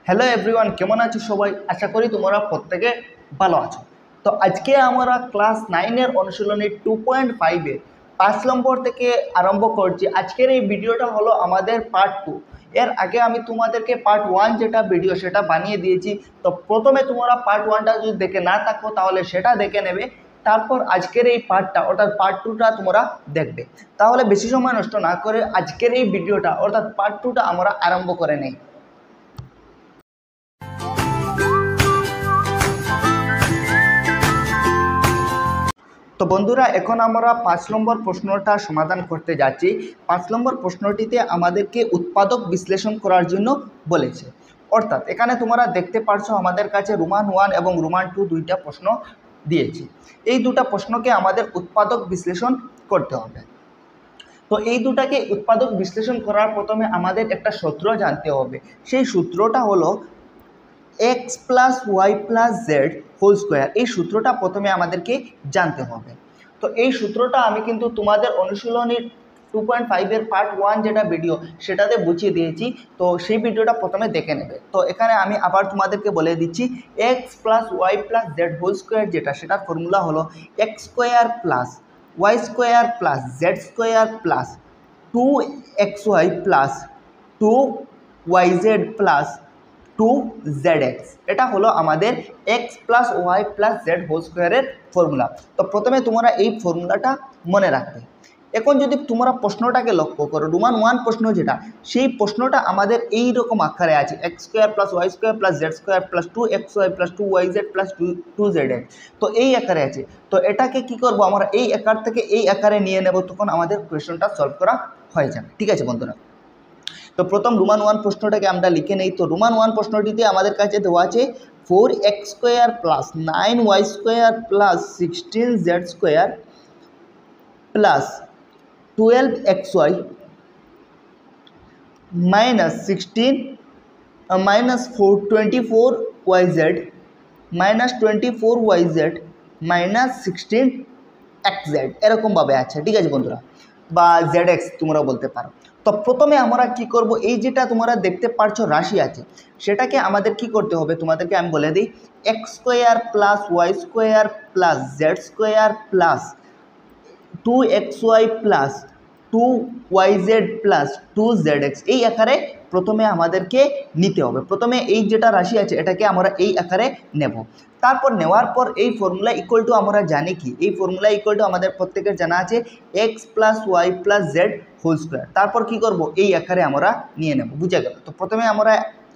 Hello everyone, কেমন আছো সবাই? আশা করি তোমরা প্রত্যেকে ভালো আছো। তো আজকে আমরা ক্লাস 9-এর অনুশীলনী 2.5-এ 5 নম্বর থেকে আরম্ভ করছি। আজকের এই ভিডিওটা হলো আমাদের পার্ট 2। এর আগে আমি তোমাদেরকে পার্ট 1 যেটা ভিডিও সেটা বানিয়ে দিয়েছি। তো প্রথমে তোমরা পার্ট 1টা যদি দেখে না থাকো তাহলে সেটা দেখে নেবে, তারপর আজকের এই পার্টটা অর্থাৎ পার্ট 2টা তোমরা দেখবে। তাহলে বেশি সময় নষ্ট না করে আজকের এই ভিডিওটা অর্থাৎ পার্ট 2টা আমরা আরম্ভ করে নেই। তো বন্ধুরা, এখন আমরা 5 নম্বর প্রশ্নটা সমাধান করতে যাচ্ছি। 5 নম্বর প্রশ্নটিতে আমাদেরকে উৎপাদক বিশ্লেষণ করার জন্য বলেছে। অর্থাৎ এখানে তোমরা দেখতে পারছো আমাদের কাছে রোমান 1 এবং রোমান 2 দুইটা প্রশ্ন দিয়েছে। এই দুটা প্রশ্নকে আমাদের উৎপাদক বিশ্লেষণ করতে হবে। তো এই দুটাকে উৎপাদক বিশ্লেষণ করার প্রথমে আমাদের একটা সূত্র জানতে হবে। সেই সূত্রটা হলো x plus y plus z whole square. এই সূত্রটা প্রথমে আমাদেরকে জানতে হবে। তো এই সূত্রটা আমি কিন্তু তোমাদের অনুশীলনীর 2.5-এর পার্ট 1 যেটা ভিডিও সেটাতে বুঝিয়ে দিয়েছি। তো সেই ভিডিওটা প্রথমে দেখে নেবে। তো এখানে আমি আবার তোমাদেরকে বলে দিচ্ছি, x plus y plus z whole square যেটা সেটার ফর্মুলা হলো x square plus y square plus z square plus 2xy plus 2yz plus 2zx। এটা হলো আমাদের x plus y plus z whole স্কোয়ারের ফর্মুলা। তো প্রথমে তোমরা এই ফর্মুলাটা মনে রাখবে। এখন যদি তোমরা প্রশ্নটাকে লক্ষ্য করো, রোমান 1 প্রশ্ন যেটা, সেই প্রশ্নটা আমাদের এই রকম আকারে আছে, x square plus y square plus z square plus 2xy plus 2yz plus 2zx। তো এই আকারে আছে। তো এটাকে কি করব, আমরা এই আকার থেকে এই আকারে নিয়ে নেব, তখন আমাদের কোয়েশনটা সলভ করা হয়ে যাবে। ঠিক আছে বন্ধুরা? তো প্রথম রোমান 1 প্রশ্নটাকে আমরা লিখে নেই। তো রোমান 1 প্রশ্নটিতে আমাদের কাছে দেওয়া আছে 4x square plus 9y square plus 16z square plus 12xy minus 24yz minus 24yz minus 16xz এরকমভাবে আছে। ঠিক আছে বন্ধুরা, বা zx তোমরা বলতে পারো। তো প্রথমে আমরা কি করব, এই যেটা তোমরা দেখতে পারছো রাশি আছে সেটাকে আমাদের কি করতে হবে তোমাদেরকে আমি বলে দিই। X square plus y square plus z square plus 2xy plus 2yz plus 2zx এই আকারে প্রথমে আমাদেরকে নিতে হবে। প্রথমে এই যেটা রাশি আছে এটাকে আমরা এই আকারে নেব। তারপর নেওয়ার পর এই ফর্মুলা ইকুয়াল টু আমরা জানি কি, এই ফর্মুলা ইকুয়াল টু আমাদের প্রত্যেকের জানা আছে x plus y plus z whole square. তারপর কি করব, এই আকারে আমরা নিয়ে নেব। বুঝা গেল? তো প্রথমে আমরা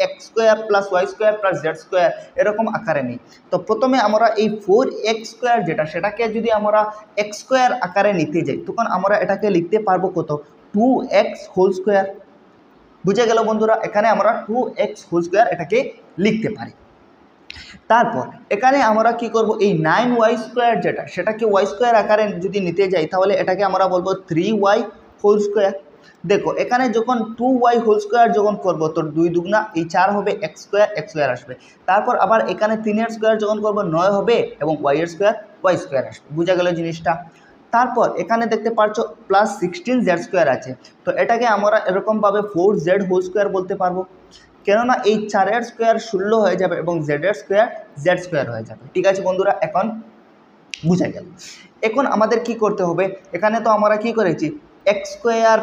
x square plus y square plus z square এরকম আকারে নিই। তো প্রথমে আমরা এই 4x স্কোয়ার যেটা সেটাকে যদি আমরা এক্স স্কোয়ার আকারে নিতে যাই তখন আমরা এটাকে লিখতে পারবো কত, 2x হোল স্কোয়ার। বুঝে গেল বন্ধুরা? এখানে আমরা 2x হোল স্কোয়ার এটাকে লিখতে পারি। তারপর এখানে আমরা কি করব, এই 9y স্কোয়ার যেটা সেটাকে ওয়াই স্কোয়ার আকারে যদি নিতে যাই তাহলে এটাকে আমরা বলবো 3y হোল স্কোয়ার। দেখো এখানে যখন 2y হোল স্কোয়ার যখন করবো তো 2 দুগুণা এই 4 হবে, এক্স স্কোয়ার আসবে। তারপর আবার এখানে 3-এর স্কোয়ার যখন করবো 9 হবে এবং ওয়াই স্কোয়ার আসবে। বুঝা গেল জিনিসটা? তারপর এখানে দেখতে পাচ্ছ প্লাস 16z স্কোয়ার আছে। তো এটাকে আমরা এরকমভাবে 4z হোল স্কোয়ার বলতে পারবো, কেননা এই 4-এর স্কোয়ার 16 হয়ে যাবে এবং জেডের স্কোয়ার জেড স্কোয়ার হয়ে যাবে। ঠিক আছে বন্ধুরা, এখন বুঝা গেল। এখন আমাদের কি করতে হবে, এখানে তো আমরা কি করেছি x square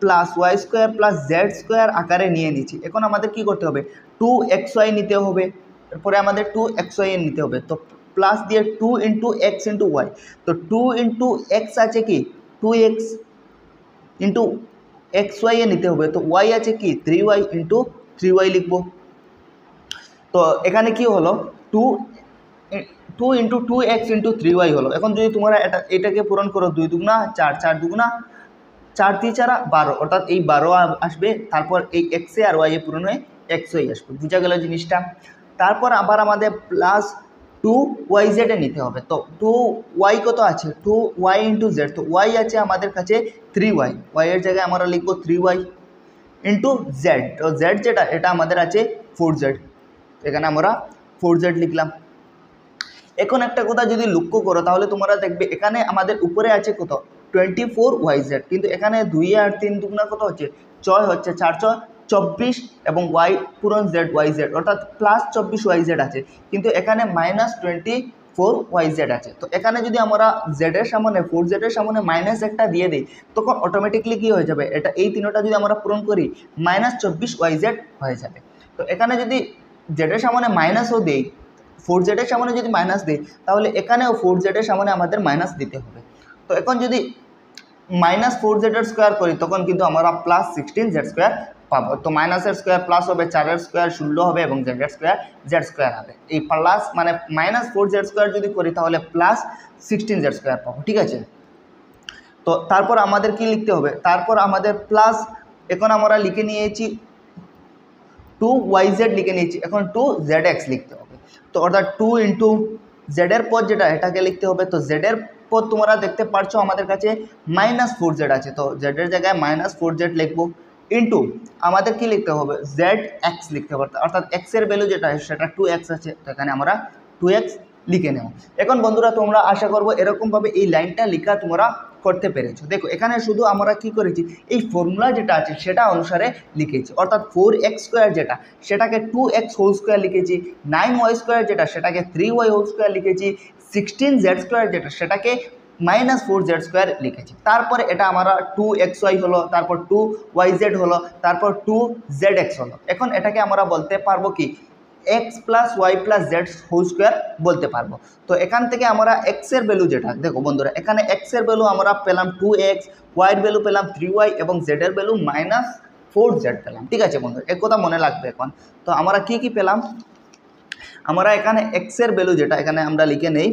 plus y square plus z square আকারে নিয়ে নিচ্ছি। এখন আমাদের কি করতে হবে, 2xy নিতে হবে, এরপরে আমাদের 2xy নিতে হবে। তো প্লাস দিয়ে 2 ইন্টু এক্স ইন্টু ওয়াই। তো 2 ইন্টু এক্স আছে কি 2x ইন্টু xy নিতে হবে। তো ওয়াই আছে কি 3y ইন্টু 3y লিখবো। তো এখানে কি হলো 2 ইন্টু 2x ইন্টু 3y হলো। এখন যদি তোমরা এটাকে পূরণ করো 2 দুগুণা 4, 4 দুগুণা 4 দিয়ে 4 12, অর্থাৎ এই 12 আসবে। তারপর এই এক্সে আর ওয়াই এ পূরণ হয়ে xy আসবে। বুঝা গেল জিনিসটা? তারপর আবার আমাদের প্লাস 2yz নিতে হবে। তো 2y কত আছে, 2y ইন্টু জেড। তো y আছে আমাদের কাছে 3y, y এর জায়গায় আমরা লিখবো 3y ইন্টু জেড। তো জেড যেটা এটা আমাদের আছে 4z, এখানে আমরা 4z লিখলাম। এখন একটা কথা যদি লক্ষ্য করো তাহলে তোমরা দেখবে এখানে আমাদের উপরে আছে কত 24yz, কিন্তু এখানে 2 আর 3 দুগুণা কত হচ্ছে 6 হচ্ছে, 4 6 24 এবং ওয়াই পূরণ জেড ওয়াই জেড, অর্থাৎ প্লাস 24 ওয়াই জেড আছে, কিন্তু এখানে -24 ওয়াই জেড আছে। তো এখানে যদি আমরা জেডের সামনে 4z এর সামনে মাইনাস একটা দিয়ে দিই, তখন অটোমেটিকলি কী হয়ে যাবে, এটা এই তিনটা যদি আমরা পূরণ করি -24 ওয়াই জেড হয়ে যাবে। তো এখানে যদি জেডের সামনে মাইনাসও দিই, 4z এর সামনে যদি মাইনাস দিই, তাহলে এখানেও 4z এর সামনে আমাদের মাইনাস দিতে হবে। তো এখন যদি -4z এর স্কোয়ার করি, তখন কিন্তু আমরা +16z স্কোয়ার পাবো। তো মাইনাসের স্কোয়ার প্লাস হবে, 4-এর স্কোয়ার 16 হবে এবং জেডের স্কোয়ার জেড স্কোয়ার হবে। এই প্লাস মানে -4z স্কোয়ার যদি করি তাহলে +16z স্কোয়ার পাবো, ঠিক আছে। তো তারপর আমাদের কি লিখতে হবে, তারপর আমাদের প্লাস, এখন আমরা লিখে নিয়েছি 2yz লিখে নিয়েছি, এখন 2zx লিখতে হবে। তো অর্থাৎ 2 ইন্টু জেডের পদ যেটা এটাকে লিখতে হবে। তো জেডের পদ তোমরা দেখতে পাচ্ছ আমাদের কাছে -4z আছে, তো জেডের জায়গায় -4z লিখবো, ইন্টু আমাদের কি লিখতে হবে, zx লিখতে হবে, অর্থাৎ x এর ভ্যালু যেটা সেটা 2x আছে, তো এখানে আমরা 2x লিখে নেব। এখন বন্ধুরা তোমরা আশা করবো এরকমভাবে এই লাইনটা লেখা তোমরা করতে পেরেছো। দেখো এখানে শুধু আমরা কি করেছি, এই ফর্মুলা যেটা আছে সেটা অনুসারে লিখেছি, অর্থাৎ 4x স্কোয়ার যেটা সেটাকে 2x হোল স্কোয়ার লিখেছি, 9y স্কোয়ার যেটা সেটাকে 3y হোল স্কোয়ার লিখেছি, 16z স্কোয়ার যেটা সেটাকে -4z স্কোয়ার লিখেছি। তারপরে এটা আমরা 2xy হলো, তারপর 2yz হলো, তারপর 2zx হলো। এখন এটাকে আমরা বলতে পারবো কি x plus y plus z whole square বলতে পারবো। তো এখান থেকে আমরা x এর ভ্যালু যেটা, দেখো বন্ধুরা এখানে x এর ভ্যালু আমরা পেলাম 2x, y এর ভ্যালু পেলাম 3y এবং z এর ভ্যালু -4z পেলাম, ঠিক আছে বন্ধুরা, এক কথা মনে লাগবে। এখন তো আমরা কি পেলাম, আমরা এখানে x এর ভ্যালু যেটা এখানে আমরা লিখে নেই,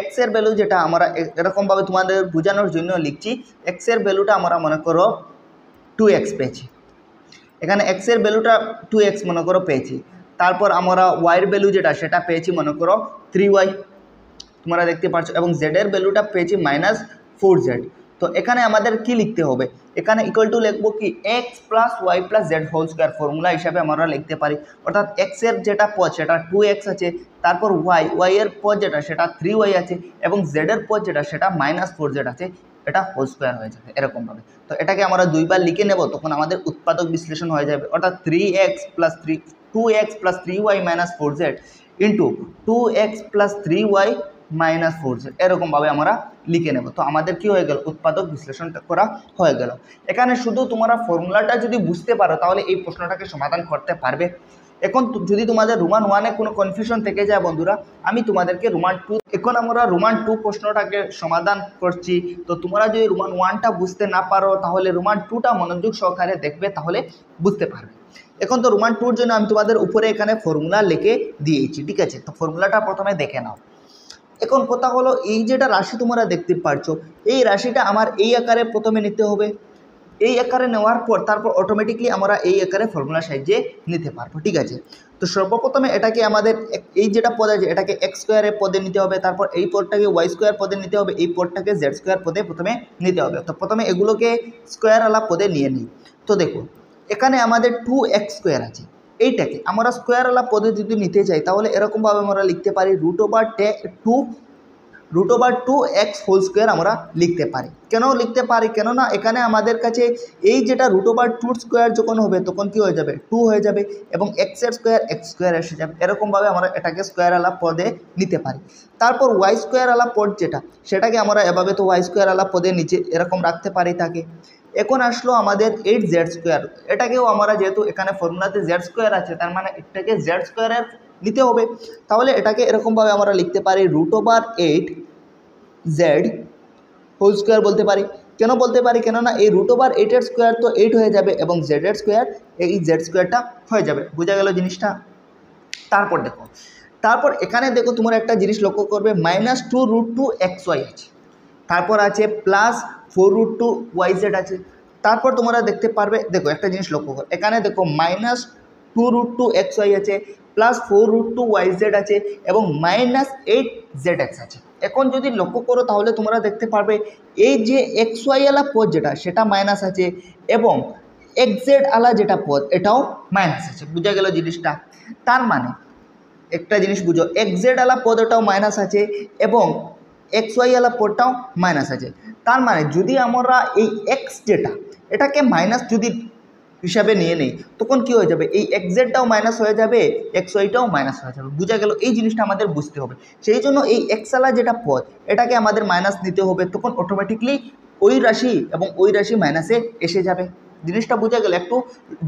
x এর ভ্যালু যেটা আমরা এরকমভাবে তোমাদের বোঝানোর জন্য লিখছি, x এর ভ্যালুটা আমরা মনে করো 2x পেয়েছি, এখানে x এর ভ্যালুটা 2x মনে করো পেয়েছি। তারপর আমরা y এর ভ্যালু যেটা সেটা পেয়েছি মনে করো 3y, তোমরা দেখতে পাচ্ছ, এবং z এর ভ্যালুটা পেয়েছি -4z। তো এখানে আমাদের কি লিখতে হবে, এখানে ইকুয়াল টু লিখবো কি x plus y plus z whole square, formula হিসাবে আমরা লিখতে পারি। অর্থাৎ x এর যেটা পদ সেটা 2x আছে, তারপর y এর পদ যেটা সেটা 3y আছে, এবং z এর পদ যেটা সেটা -4z আছে, এটা হোল স্কোয়ার হয়ে যাবে এরকমভাবে। তো এটাকে আমরা দুইবার লিখে নেব, তখন আমাদের উৎপাদক বিশ্লেষণ হয়ে যাবে, অর্থাৎ 2x plus 3y -4z into 2x plus 3y -4z এরকমভাবে আমরা লিখে নেব। তো আমাদের কি হয়ে গেল, উৎপাদক বিশ্লেষণটা করা হয়ে গেল। এখানে শুধু তোমরা ফর্মুলাটা যদি বুঝতে পারো তাহলে এই প্রশ্নটাকে সমাধান করতে পারবে। এখন যদি তোমাদের রোমান 1-এ কোনো কনফিউশন থেকে যায় বন্ধুরা, আমি তোমাদেরকে রোমান 2, এখন আমরা রোমান 2 প্রশ্নটাকে সমাধান করছি। তো তোমরা যদি রোমান 1টা বুঝতে না পারো তাহলে রোমান 2টা মনোযোগ সহকারে দেখবে, তাহলে বুঝতে পারবে। এখন তো রোমান 2-র জন্য আমি তোমাদের উপরে এখানে ফর্মুলা লিখে দিয়েছি, ঠিক আছে। তো ফর্মুলাটা প্রথমে দেখে নাও। এখন কথা হলো, এই যেটা রাশি তোমরা দেখতে পারছো, এই রাশিটা আমার এই আকারে প্রথমে নিতে হবে, এই আকারে নেওয়ার পর তারপর অটোমেটিকলি আমরা এই আকারে ফর্মুলা সাহায্যে নিতে পারবো, ঠিক আছে। তো সর্বপ্রথমে এটাকে আমাদের এই যেটা পদ আছে এটাকে x স্কোয়ারের পদে নিতে হবে, তারপর এই পদটাকে y স্কোয়ার পদে নিতে হবে, এই পদটাকে z স্কোয়ার পদে প্রথমে নিতে হবে। তো প্রথমে এগুলোকে স্কোয়ারওয়ালা পদে নিয়ে নিই। তো দেখো এখানে আমাদের 2x স্কোয়ার আছে, এইটাকে আমরা স্কোয়ারওয়ালা পদে যদি নিতে চাই তাহলে এরকমভাবে আমরা লিখতে পারি √2x হোল স্কোয়ার আমরা লিখতে পারি। কেন লিখতে পারি, কেননা এখানে আমাদের কাছে এই যেটা √2 স্কোয়ার যখন হবে তখন কি হয়ে যাবে, 2 হয়ে যাবে, এবং x এর স্কোয়ার x স্কোয়ার এসে যাবে। এরকমভাবে আমরা এটাকে স্কোয়ারওয়ালা পদে নিতে পারি। তারপর y স্কোয়ারওয়ালা পদ যেটা সেটাকে আমরা এভাবে তো y স্কোয়ারওয়ালা পদে নিচে এরকম রাখতে পারি তাকে। এখন আসলো আমাদের 8z স্কোয়ার, এটাকেও আমরা যেহেতু এখানে ফর্মুলাতে z স্কোয়ার আছে তার মানে এটাকে z স্কোয়ারের নিতে হবে। তাহলে এটাকে এরকমভাবে আমরা লিখতে পারি √8z হোল স্কোয়ার বলতে পারি। কেন বলতে পারি, কেননা এই √8 স্কোয়ার তো 8 হয়ে যাবে এবং z এর স্কোয়ার এই z স্কোয়ারটা হয়ে যাবে। বোঝা গেল জিনিসটা। তারপর দেখো, তারপর এখানে দেখো তোমরা একটা জিনিস লক্ষ্য করবে, -2√2xy আছে, তারপর আছে +4√2yz আছে। তারপর তোমরা দেখতে পারবে, দেখো একটা জিনিস লক্ষ্য করো, এখানে দেখো -2√2xy আছে, +4√2yz আছে এবং -8zx আছে। এখন যদি লক্ষ্য করো তাহলে তোমরা দেখতে পারবে এই যে xy আলা পদ যেটা সেটা মাইনাস আছে এবং xz আলা যেটা পদ এটাও মাইনাস আছে। বুঝা গেল জিনিসটা। তার মানে একটা জিনিস বুঝো, xz আলা পদটাও মাইনাস আছে এবং xy আলা পদটাও মাইনাস আছে। তার মানে যদি আমরা এই x যেটা এটাকে মাইনাস যদি হিসাবে নিয়ে নেই, তখন কি হয়ে যাবে, এই এক্সজেডটাও মাইনাস হয়ে যাবে, এক্স ওয়াইটাও মাইনাস হয়ে যাবে। বোঝা গেল? এই জিনিসটা আমাদের বুঝতে হবে। সেই জন্য এই এক্সালা যেটা পদ, এটাকে আমাদের মাইনাস নিতে হবে, তখন অটোমেটিকলি ওই রাশি এবং ওই রাশি মাইনাসে এসে যাবে। জিনিসটা বোঝা গেল?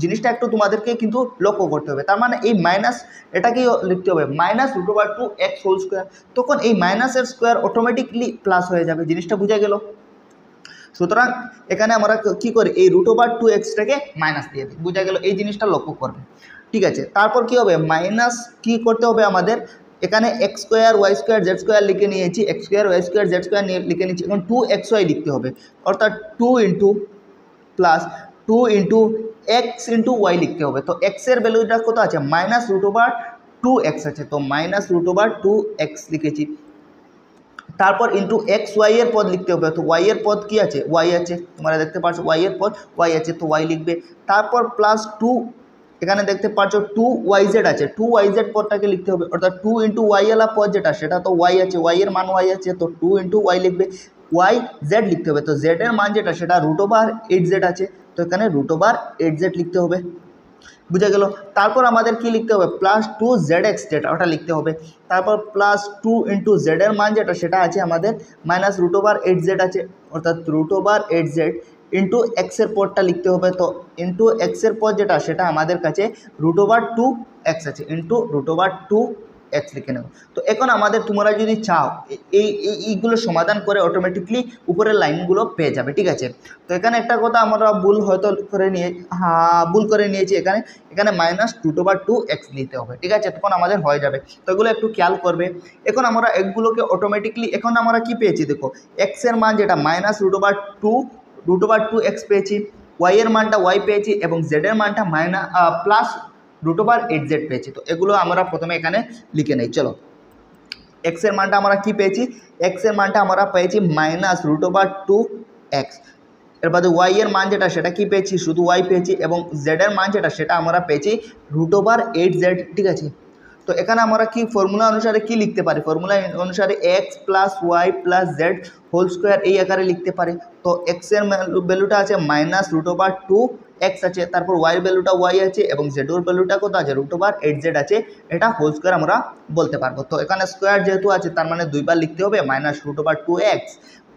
জিনিসটা একটু তোমাদেরকে কিন্তু লক্ষ্য করতে হবে। তার মানে এই মাইনাস, এটাকেই লিখতে হবে -√2x হোল স্কোয়ার, তখন এই মাইনাসের স্কোয়ার অটোমেটিকলি প্লাস হয়ে যাবে। জিনিসটা বোঝা গেল? সুতরাং এখানে আমরা কি করি, এই √2xটাকে মাইনাস দিয়ে দিই। বোঝা গেল? এই জিনিসটা লক্ষ্য করবে। ঠিক আছে, তারপর কি হবে, মাইনাস কি করতে হবে আমাদের, এখানে x square y square z square লিখে নিয়েছি, x square y square z square লিখে নিয়েছি। এখন 2xy লিখতে হবে, অর্থাৎ 2 into plus 2 into x into y লিখতে হবে। তো এক্সের ভ্যালুটা কত আছে, -√2x আছে, তো -√2x লিখেছি। তারপর ইন্টু এক্স ওয়াই এর পদ লিখতে হবে, তো ওয়াই এর পদ কি আছে, ওয়াই আছে, তোমরা দেখতে পাচ্ছ ওয়াই এর পদ ওয়াই আছে, তো ওয়াই লিখবে। তারপর প্লাস 2, এখানে দেখতে পাচ্ছ 2yz আছে, 2yz পদটাকে লিখতে হবে, অর্থাৎ 2 ইন্টু ওয়াই এলা পদ যেটা, সেটা তো ওয়াই আছে, ওয়াই এর মান ওয়াই আছে, তো 2 ইন্টু ওয়াই লিখবে। ওয়াই জেড লিখতে হবে, তো জেড এর মান যেটা, সেটা √8z আছে, তো এখানে √8z লিখতে হবে। বুঝা গেল? তারপর আমাদের কি লিখতে হবে, +2zx যেটা, ওটা লিখতে হবে। তারপর +2 ইন্টু জেড এর মান যেটা, সেটা আছে আমাদের -√8z আছে, অর্থাৎ √8z ইন্টু এক্সের পদটা লিখতে হবে, তো ইন্টু এক্সের পদ যেটা, সেটা আমাদের কাছে √2x আছে, ইন্টু √2x লিখে নেব। তো এখন আমাদের, তোমরা যদি চাও এইগুলো সমাধান করে অটোমেটিকলি উপরের লাইনগুলো পেয়ে যাবে। ঠিক আছে, তো এখানে একটা কথা আমরা ভুল করে নিয়েছি, এখানে -√2x নিতে হবে। ঠিক আছে, তখন আমাদের হয়ে যাবে। তো এগুলো একটু খেয়াল করবে। এখন আমরা এগুলোকে অটোমেটিকলি, এখন আমরা কি পেয়েছি দেখো, এক্সের মান যেটা -√2x পেয়েছি, ওয়াই এর মানটা ওয়াই পেয়েছি, এবং জেড এর মানটা +√8z পেয়েছি। তো এগুলো আমরা প্রথমে এখানে লিখে নেই। চলো, এক্সের মানটা আমরা কি পেয়েছি, এক্সের মানটা আমরা পেয়েছি -√2x, এর বাদে ওয়াই এর মান যেটা, সেটা কি পেয়েছি, শুধু ওয়াই পেয়েছি, এবং জেড এর মান যেটা, সেটা আমরা পেয়েছি √8z। ঠিক আছে, তো এখানে আমরা কি ফর্মুলা অনুসারে কি লিখতে পারি, ফর্মুলা অনুসারে x + y + z whole square এই আকারে লিখতে পারি। তো x এর ভ্যালুটা আছে -√2x আছে, তারপর y এর ভ্যালুটা y আছে, এবং z এর ভ্যালুটা কত আছে, √8z আছে, এটা হোল স্কোয়ার আমরা বলতে পারবো। তো এখানে স্কোয়ার যেহেতু আছে, তার মানে দুইবার লিখতে হবে, -√2x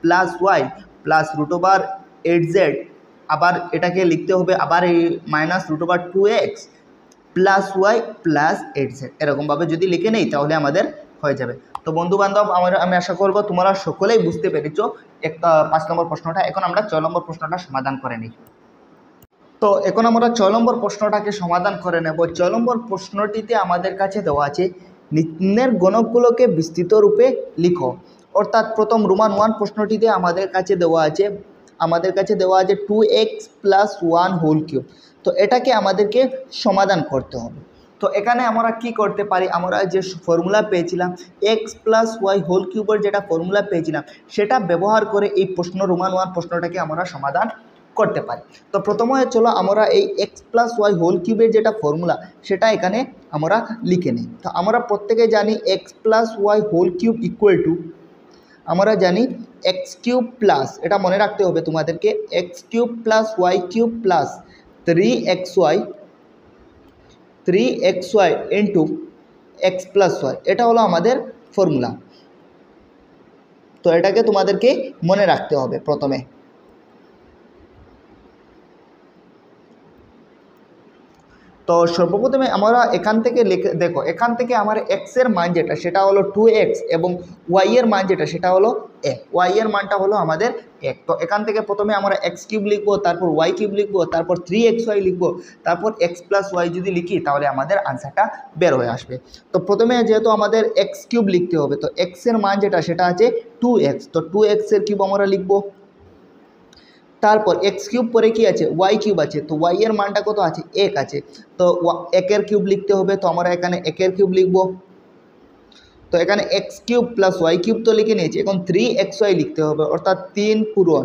+ y + √8z, আবার এটাকে লিখতে হবে, আবার এই -√2x + y + 8z, এরকমভাবে যদি লিখে নেই তাহলে আমাদের হয়ে যাবে। তো বন্ধুবান্ধব, আমি আশা করবো তোমরা সকলেই বুঝতে পেরেছো 5 নম্বর প্রশ্নটা। এখন আমরা 6 নম্বর প্রশ্নটা সমাধান করে নিই। তো এখন আমরা 6 নম্বর প্রশ্নটাকে সমাধান করে নেব। 6 নম্বর প্রশ্নটিতে আমাদের কাছে দেওয়া আছে, নিম্নের গণকগুলোকে বিস্তৃত রূপে লিখো। অর্থাৎ প্রথম রোমান 1 প্রশ্নটিতে আমাদের কাছে দেওয়া আছে 2x + 1 হোল কিউব। তো এটাকে আমাদেরকে সমাধান করতে হবে। তো এখানে আমরা কি করতে পারি, আমরা যে ফর্মুলা পেয়েছিলাম x + y হোল কিউবের যেটা ফর্মুলা পেয়েছিলাম, সেটা ব্যবহার করে এই রোমান 1 প্রশ্নটাকে আমরা সমাধান করতে পারি। তো প্রথমে চলো আমরা এই x + y হোল কিউবের যেটা ফর্মুলা, সেটা এখানে আমরা লিখে নিই। তো আমরা প্রত্যেকে জানি x + y whole cube equal to, আমরা জানি x³ প্লাস, এটা মনে রাখতে হবে তোমাদেরকে, x³ + y³ plus 3xy into x + y, এটা হলো আমাদের ফর্মুলা। তো এটাকে তোমাদেরকে মনে রাখতে হবে প্রথমে। তো সর্বপ্রথমে আমরা এখান থেকে দেখো, এখান থেকে আমার x এর মান যেটা, সেটা হলো 2x, এবং y এর মান যেটা, সেটা হলো 1, y এর মানটা হলো আমাদের 1। তো এখান থেকে প্রথমে আমরা x³ লিখবো, তারপর y³ লিখবো, তারপর 3xy লিখবো, তারপর x + y যদি লিখি তাহলে আমাদের আনসারটা বের হয়ে আসবে। তো প্রথমে যেহেতু আমাদের x³ লিখতে হবে, তো x এর মান যেটা, সেটা আছে 2x, তো 2x এর কিউব আমরা লিখবো। তারপর x³ পরে কি আছে, y³ আছে, তো y এর মানটা কত আছে, 1 আছে, তো 1 এর কিউব লিখতে হবে, তো আমরা এখানে 1 এর কিউব লিখব। তো এখানে x³ + y³ তো লিখে নিয়েছি, এখন 3xy লিখতে হবে, অর্থাৎ 3 পূরণ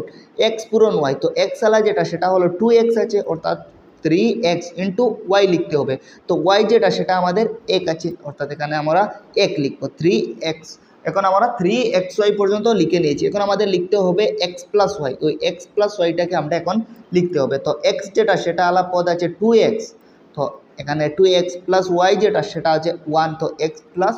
x পূরণ y, তো x আলা যেটা, সেটা হলো 2x আছে, অর্থাৎ 3x ইন্টু y লিখতে হবে। তো y যেটা, সেটা আমাদের 1 আছে, অর্থাৎ এখানে আমরা 1 লিখব, 3x এখন আমরা 3xy পর্যন্ত লিখে নিয়েছি। এখন আমাদের লিখতে হবে x প্লাস ওয়াই, ওই x প্লাস ওয়াইটাকে আমরা এখন লিখতে হবে। তো x যেটা সেটা আলাদা পদ আছে 2x, তো এখানে 2x প্লাস ওয়াই যেটা সেটা আছে 1, তো x প্লাস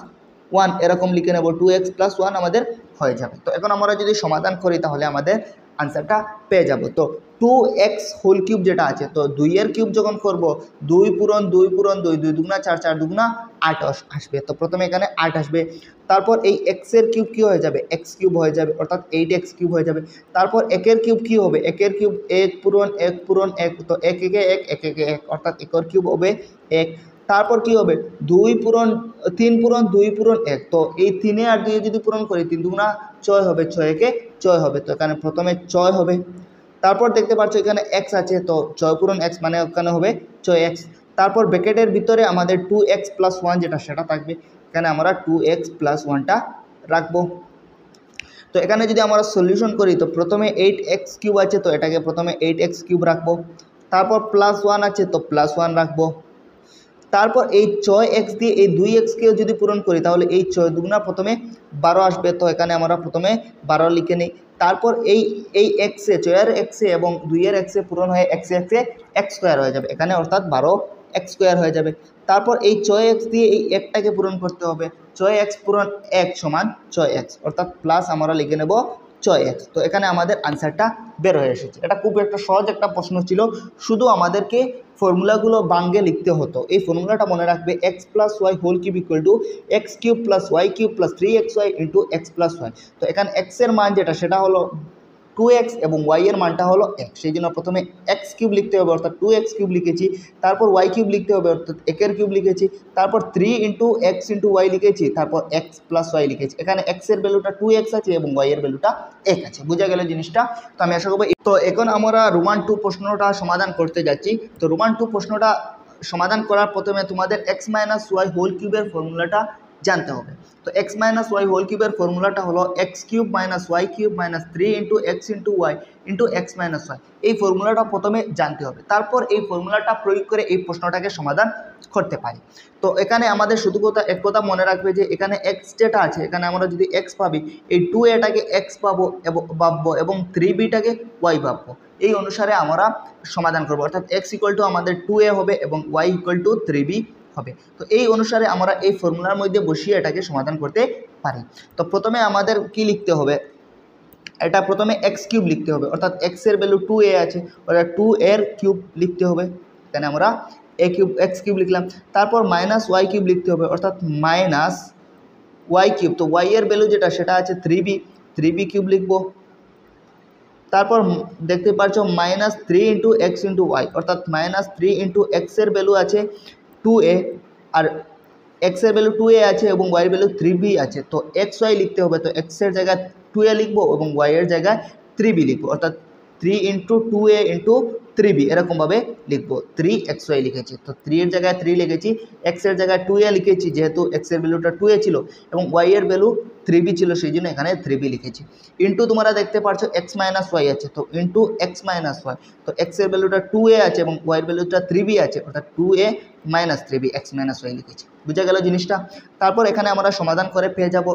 1 এরকম লিখে নেব, 2x প্লাস 1 আমাদের হয়ে যাবে। তো এখন আমরা যদি সমাধান করি তাহলে আমাদের আনসারটা পেয়ে যাব। তো 2x হোল কিউব যেটা আছে, তো 2 এর কিউব যখন করব 2 পূরণ 2 পূরণ 2, 2 দুগুণা 4, 4 দুগুণা 8 আসবে। তো প্রথমে এখানে 8 আসবে, তারপর এই x এর কিউব কী হয়ে যাবে, x কিউব হয়ে যাবে, অর্থাৎ 8x কিউব হয়ে যাবে। তারপর 1 এর কিউব কী হবে, 1 এর কিউব 1 পূরণ 1 পূরণ 1, তো 1 একে 1, 1 একে 1, অর্থাৎ 1 এর কিউব হবে 1। তারপর কি হবে 2 পূরণ 3 পূরণ 2 পূরণ 1, তো এই 3 আর 2 যদি পূরণ করি 3 দুগুণা 6 হবে, 6 একে 6 হবে, তো এখানে প্রথমে 6 হবে। তারপর দেখতে পাচ্ছ এখানে x আছে, তো 6 পূরণ x মানে ওখানে হবে 6x। তারপর ব্র্যাকেটের ভিতরে আমাদের 2x প্লাস 1 যেটা সেটা থাকবে, এখানে আমরা 2x প্লাস 1টা রাখবো। তো এখানে যদি আমরা সলিউশন করি তো প্রথমে 8x কিউব আছে, তো এটাকে প্রথমে 8x কিউব রাখবো। তারপর প্লাস 1 আছে, তো প্লাস 1 রাখবো। তারপর এই 6x দিয়ে এই 2xকেও যদি পূরণ করি তাহলে এই 6 দুগুণা প্রথমে 12 আসবে, তো এখানে আমরা প্রথমে 12 লিখে নিই। তারপর এই এক্সে 6 এর এক্সে এবং 2 এর এক্সে পূরণ হয়ে এক্সে এক্স স্কোয়ার হয়ে যাবে, এখানে অর্থাৎ 12x স্কোয়ার হয়ে যাবে। তারপর এই 6x দিয়ে এই একটাকে পূরণ করতে হবে, 6x পূরণ 1 সমান 6x, অর্থাৎ প্লাস আমরা লিখে নেব 6x। তো এখানে আমাদের আনসারটা বের হয়ে এসেছে। এটা খুব একটা সহজ একটা প্রশ্ন ছিল, শুধু আমাদেরকে ফর্মুলাগুলো বাঙ্গে লিখতে হতো। এই ফর্মুলাটা মনে রাখবে, x plus y whole cube equal to x cube plus y cube plus 3xy into x plus y. তো এখানে x এর মান যেটা সেটা হলো 2x এবং y এর মানটা হলো 1, সেই জন্য প্রথমে x কিউব লিখতে হবে, অর্থাৎ 2x কিউব লিখেছি। তারপর y কিউব লিখতে হবে, অর্থাৎ 1 এর কিউব লিখেছি। তারপর 3 ইন্টু এক্স ইন্টু ওয়াই লিখেছি, তারপর x প্লাস ওয়াই লিখেছি। এখানে x এর ভ্যালুটা 2x আছে এবং y এর ভ্যালুটা 1 আছে। বোঝা গেল জিনিসটা? তো আমি আশা করবো। তো এখন আমরা রোমান 2 প্রশ্নটা সমাধান করতে যাচ্ছি। তো রোমান 2 প্রশ্নটা সমাধান করার প্রথমে তোমাদের x মাইনাস ওয়াই হোল কিউবের ফর্মুলাটা জানতে হবে। তো x মাইনাস ওয়াই হোল কিউবের ফর্মুলাটা হলো x cube minus y cube minus 3 into x into y into x minus y. এই ফর্মুলাটা প্রথমে জানতে হবে, তারপর এই ফর্মুলাটা প্রয়োগ করে এই প্রশ্নটাকে সমাধান করতে পারি। তো এখানে আমাদের শুধু এক কথা মনে রাখবে যে এখানে এক্স যেটা আছে, এখানে আমরা যদি এক্স পাবি, এই 2aটাকে এক্স পাবো ভাববো এবং 3bটাকে ওয়াই ভাববো। এই অনুসারে আমরা সমাধান করবো, অর্থাৎ x ইকুয়াল টু আমাদের 2a হবে এবং y ইকুয়াল টু 3b হবে। তো এই অনুসারে আমরা এই ফর্মুলার মধ্যে বসিয়ে এটাকে সমাধান করতে পারি। তো প্রথমে আমাদের কি লিখতে হবে, এটা প্রথমে এক্স কিউব লিখতে হবে, অর্থাৎ x এর ভ্যালু 2a আছে, অর্থাৎ 2 এর কিউব লিখতে হবে। এখানে আমরা এক্স কিউব লিখলাম। তারপর মাইনাস ওয়াই কিউব লিখতে হবে, অর্থাৎ মাইনাস ওয়াই কিউব, তো ওয়াই এর ভ্যালু যেটা সেটা আছে 3b কিউব লিখবো। তারপর দেখতে পাচ্ছ minus 3 into x into y, অর্থাৎ মাইনাস 3 ইন্টু এক্স এর ভ্যালু আছে 2a, আর x এর ভ্যালু 2a আছে এবং y এর ভ্যালু 3b আছে। তো xy লিখতে হবে, তো x এর জায়গায় 2a লিখবো এবং y এর জায়গায় 3b লিখবো, অর্থাৎ 3 ইন্টু 2a ইন্টু 3b এরকমভাবে লিখবো। 3xy লিখেছি, তো 3 এর জায়গায় 3 লিখেছি, x এর জায়গায় 2a লিখেছি যেহেতু x এর ভ্যালুটা 2a ছিল এবং y এর ভ্যালু 3b ছিল, সেই জন্য এখানে 3b লিখেছি। ইন্টু তোমরা দেখতে পাচ্ছ x মাইনাস ওয়াই আছে, তো ইন্টু এক্স মাইনাস ওয়াই, তো x এর ভ্যালুটা 2a আছে এবং y এর ভ্যালুটা 3b আছে, অর্থাৎ 2a minus 3b x minus Y লিখেছি। বুঝা গেল জিনিসটা? তারপর এখানে আমরা সমাধান করে পেয়ে যাব।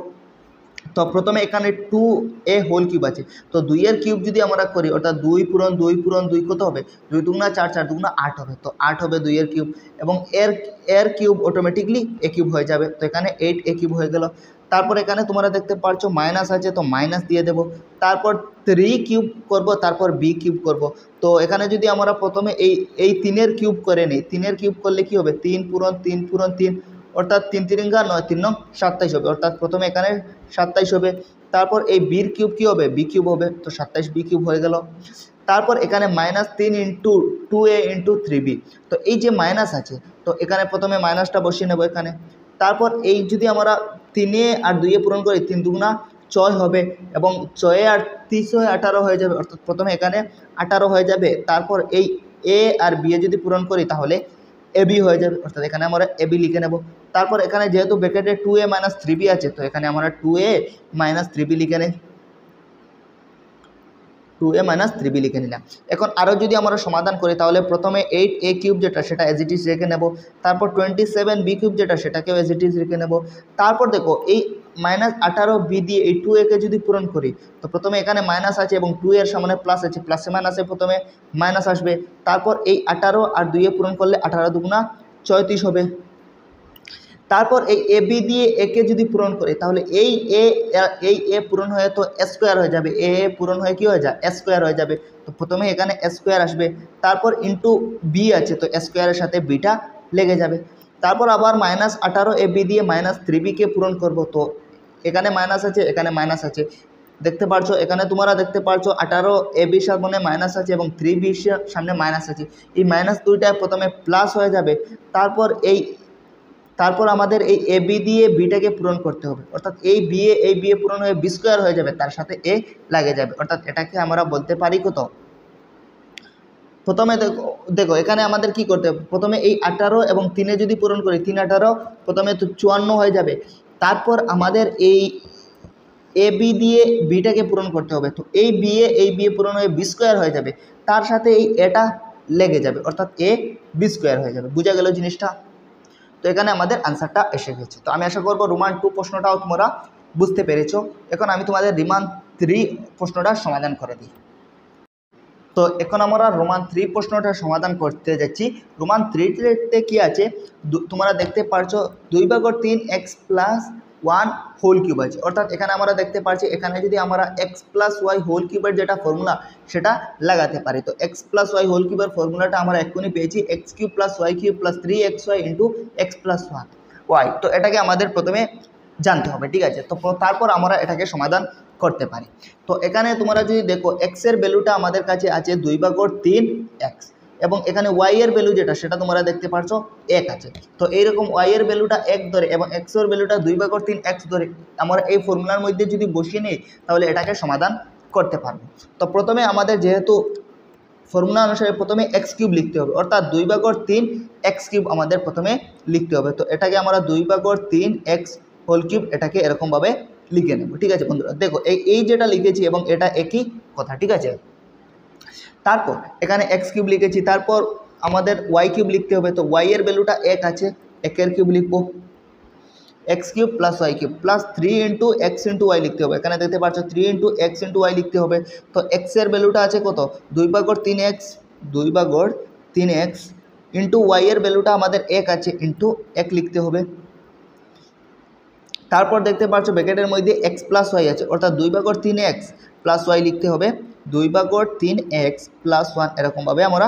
তো প্রথমে এখানে 2a হোল কিউব আছে, তো 2 এর কিউব যদি আমরা করি, অর্থাৎ 2 পূরণ 2 পূরণ 2 কত হবে, 2 দুগুণা 4, 4 দুগুণা 8 হবে, তো 8 হবে 2 এর কিউব এবং এর কিউব অটোমেটিকলি a কিউব হয়ে যাবে, তো এখানে 8a কিউব হয়ে গেল। তারপর এখানে তোমরা দেখতে পাচ্ছ মাইনাস আছে, তো মাইনাস দিয়ে দেব। তারপর 3 কিউব করব, তারপর b কিউব করব। তো এখানে যদি আমরা প্রথমে এই 3 এর কিউব করে নিই, 3 এর কিউব করলে কি হবে, 3 পূরণ 3 পূরণ 3, অর্থাৎ 3 3 9, 3 9 27 হবে, অর্থাৎ প্রথমে এখানে 27 হবে। তারপর এই বির কিউব কী হবে, বি কিউব হবে, তো 27b কিউব হয়ে গেল। তারপর এখানে minus 3 into 2a into 3b, তো এই যে মাইনাস আছে, তো এখানে প্রথমে মাইনাসটা বসিয়ে নেব এখানে। তারপর এই যদি আমরা 3 আর 2 পূরণ করি, 3 দুগুণা 6 হবে এবং 6 আর 3 18 হয়ে যাবে, অর্থাৎ প্রথমে এখানে 18 হয়ে যাবে। তারপর এই a আর b যদি পূরণ করি তাহলে ab হয়ে যাবে, অর্থাৎ এখানে আমরা ab লিখে নেব। তারপর এখানে যেহেতু ব্র্যাকেটে 2a মাইনাস 3b আছে, তো এখানে আমরা 2a মাইনাস 3b লিখে নেই, 2a মাইনাস 3b লিখে নিলাম। এখন আরও যদি আমরা সমাধান করি তাহলে প্রথমে 8a কিউব যেটা সেটা এজ ইট ইজ রেখে নেব। তারপর 27b কিউব যেটা সেটাকেও এজ ইট ইজ রেখে নেব। তারপর দেখো এই -18b দিয়ে এই 2a কে যদি পূরণ করি তো প্রথমে এখানে মাইনাস আছে এবং 2 এর সামনে প্লাস আছে, প্লাসে মাইনাসে প্রথমে মাইনাস আসবে, তারপর এই 18 আর 2 এ পূরণ করলে 18 দুগুণা 34 হবে। তারপর এই এ বি দিয়ে একে যদি পূরণ করি তাহলে এই এ পূরণ হয়ে তো স্কোয়ার হয়ে যাবে, এ পূরণ হয়ে কি হয়ে যায় স্কোয়ার হয়ে যাবে। তো প্রথমে এখানে স্কোয়ার আসবে, তারপর ইন্টু বি আছে তো স্কোয়ারের সাথে বিটা লেগে যাবে। তারপর আবার -18 এ বি দিয়ে -3b কে পূরণ করব, তো এখানে মাইনাস আছে এখানে মাইনাস আছে, দেখতে পারছো এখানে তোমরা দেখতে পারছো 18 এ বির সামনে মাইনাস আছে এবং 3b সামনে মাইনাস আছে, এই মাইনাস দুইটা প্রথমে প্লাস হয়ে যাবে। তারপর আমাদের এই এ বি দিয়ে বিটাকে পূরণ করতে হবে, অর্থাৎ এই বি এ পূরণ হয়ে বি স্কোয়ার হয়ে যাবে, তার সাথে এ লাগে যাবে, অর্থাৎ এটাকে আমরা বলতে পারি কত। প্রথমে দেখো এখানে আমাদের কি করতে হবে, প্রথমে এই 18 এবং 3 যদি পূরণ করি 3 18 প্রথমে তো 54 হয়ে যাবে। তারপর আমাদের এই এ বি দিয়ে বিটাকে পূরণ করতে হবে, তো এই বি এ পূরণ হয়ে বি স্কোয়ার হয়ে যাবে, তার সাথে এই এটা লেগে যাবে, অর্থাৎ এ বি স্কোয়ার হয়ে যাবে। বোঝা গেল জিনিসটা? তো এখানে আমাদের আনসারটা এসে গেছে। তো আমি আশা করবো রোমান 2 প্রশ্নটাও তোমরা বুঝতে পেরেছো। এখন আমি তোমাদের রোমান 3 প্রশ্নটার সমাধান করে দিই। তো এখন আমরা রোমান 3 প্রশ্নটার সমাধান করতে যাচ্ছি। রোমান 3তে কি আছে তোমরা দেখতে পারছো 2/3 x + 1 হোল কিউব আছে, অর্থাৎ এখানে আমরা দেখতে পাচ্ছি এখানে যদি আমরা x + y হোল কিউবের যেটা ফর্মুলা সেটা লাগাতে পারি, তো x + y হোল কিউবের ফর্মুলাটা আমরা এক্ষুনি পেয়েছি x³ + y³ + 3xy × x + 1y। তো এটাকে আমাদের প্রথমে জানতে হবে, ঠিক আছে। তো তারপর আমরা এটাকে সমাধান করতে পারি। তো এখানে তোমরা যদি দেখো x এর ভ্যালুটা আমাদের কাছে আছে 2/3x এবং এখানে y এর ভ্যালু যেটা সেটা তোমরা দেখতে পাচ্ছ 1 আছে। তো এইরকম y এর ভ্যালুটা 1 ধরে এবং x এর ভ্যালুটা 2/3x ধরে আমরা এই ফর্মুলার মধ্যে যদি বসিয়ে নিই তাহলে এটাকে সমাধান করতে পারবো। তো প্রথমে আমাদের যেহেতু ফর্মুলা অনুসারে প্রথমে x³ লিখতে হবে, অর্থাৎ 2/3x³ আমাদের প্রথমে লিখতে হবে। তো এটাকে আমরা 2/3x হোল কিউব এটাকে এরকমভাবে লিখে নেব, ঠিক আছে বন্ধুরা। দেখো এই যেটা লিখেছি এবং এটা একই কথা, ঠিক আছে। তারপর এখানে x³ লিখেছি, তারপর আমাদের y³ লিখতে হবে, তো y এর ভ্যালুটা 1 আছে, 1 এর কিউব লিখবো, x³ + y³ + 3 × x × y লিখতে হবে। এখানে দেখতে পাচ্ছ 3 × x × y লিখতে হবে। তো x এর ভ্যালুটা আছে কত 2/3x ইন্টু y এর ভ্যালুটা আমাদের 1 আছে ইন্টু 1 লিখতে হবে। তারপর দেখতে পাচ্ছ ব্র্যাকেটের মধ্যে x + y আছে, অর্থাৎ 2/3x + y লিখতে হবে, 2/3x + 1 এরকমভাবে আমরা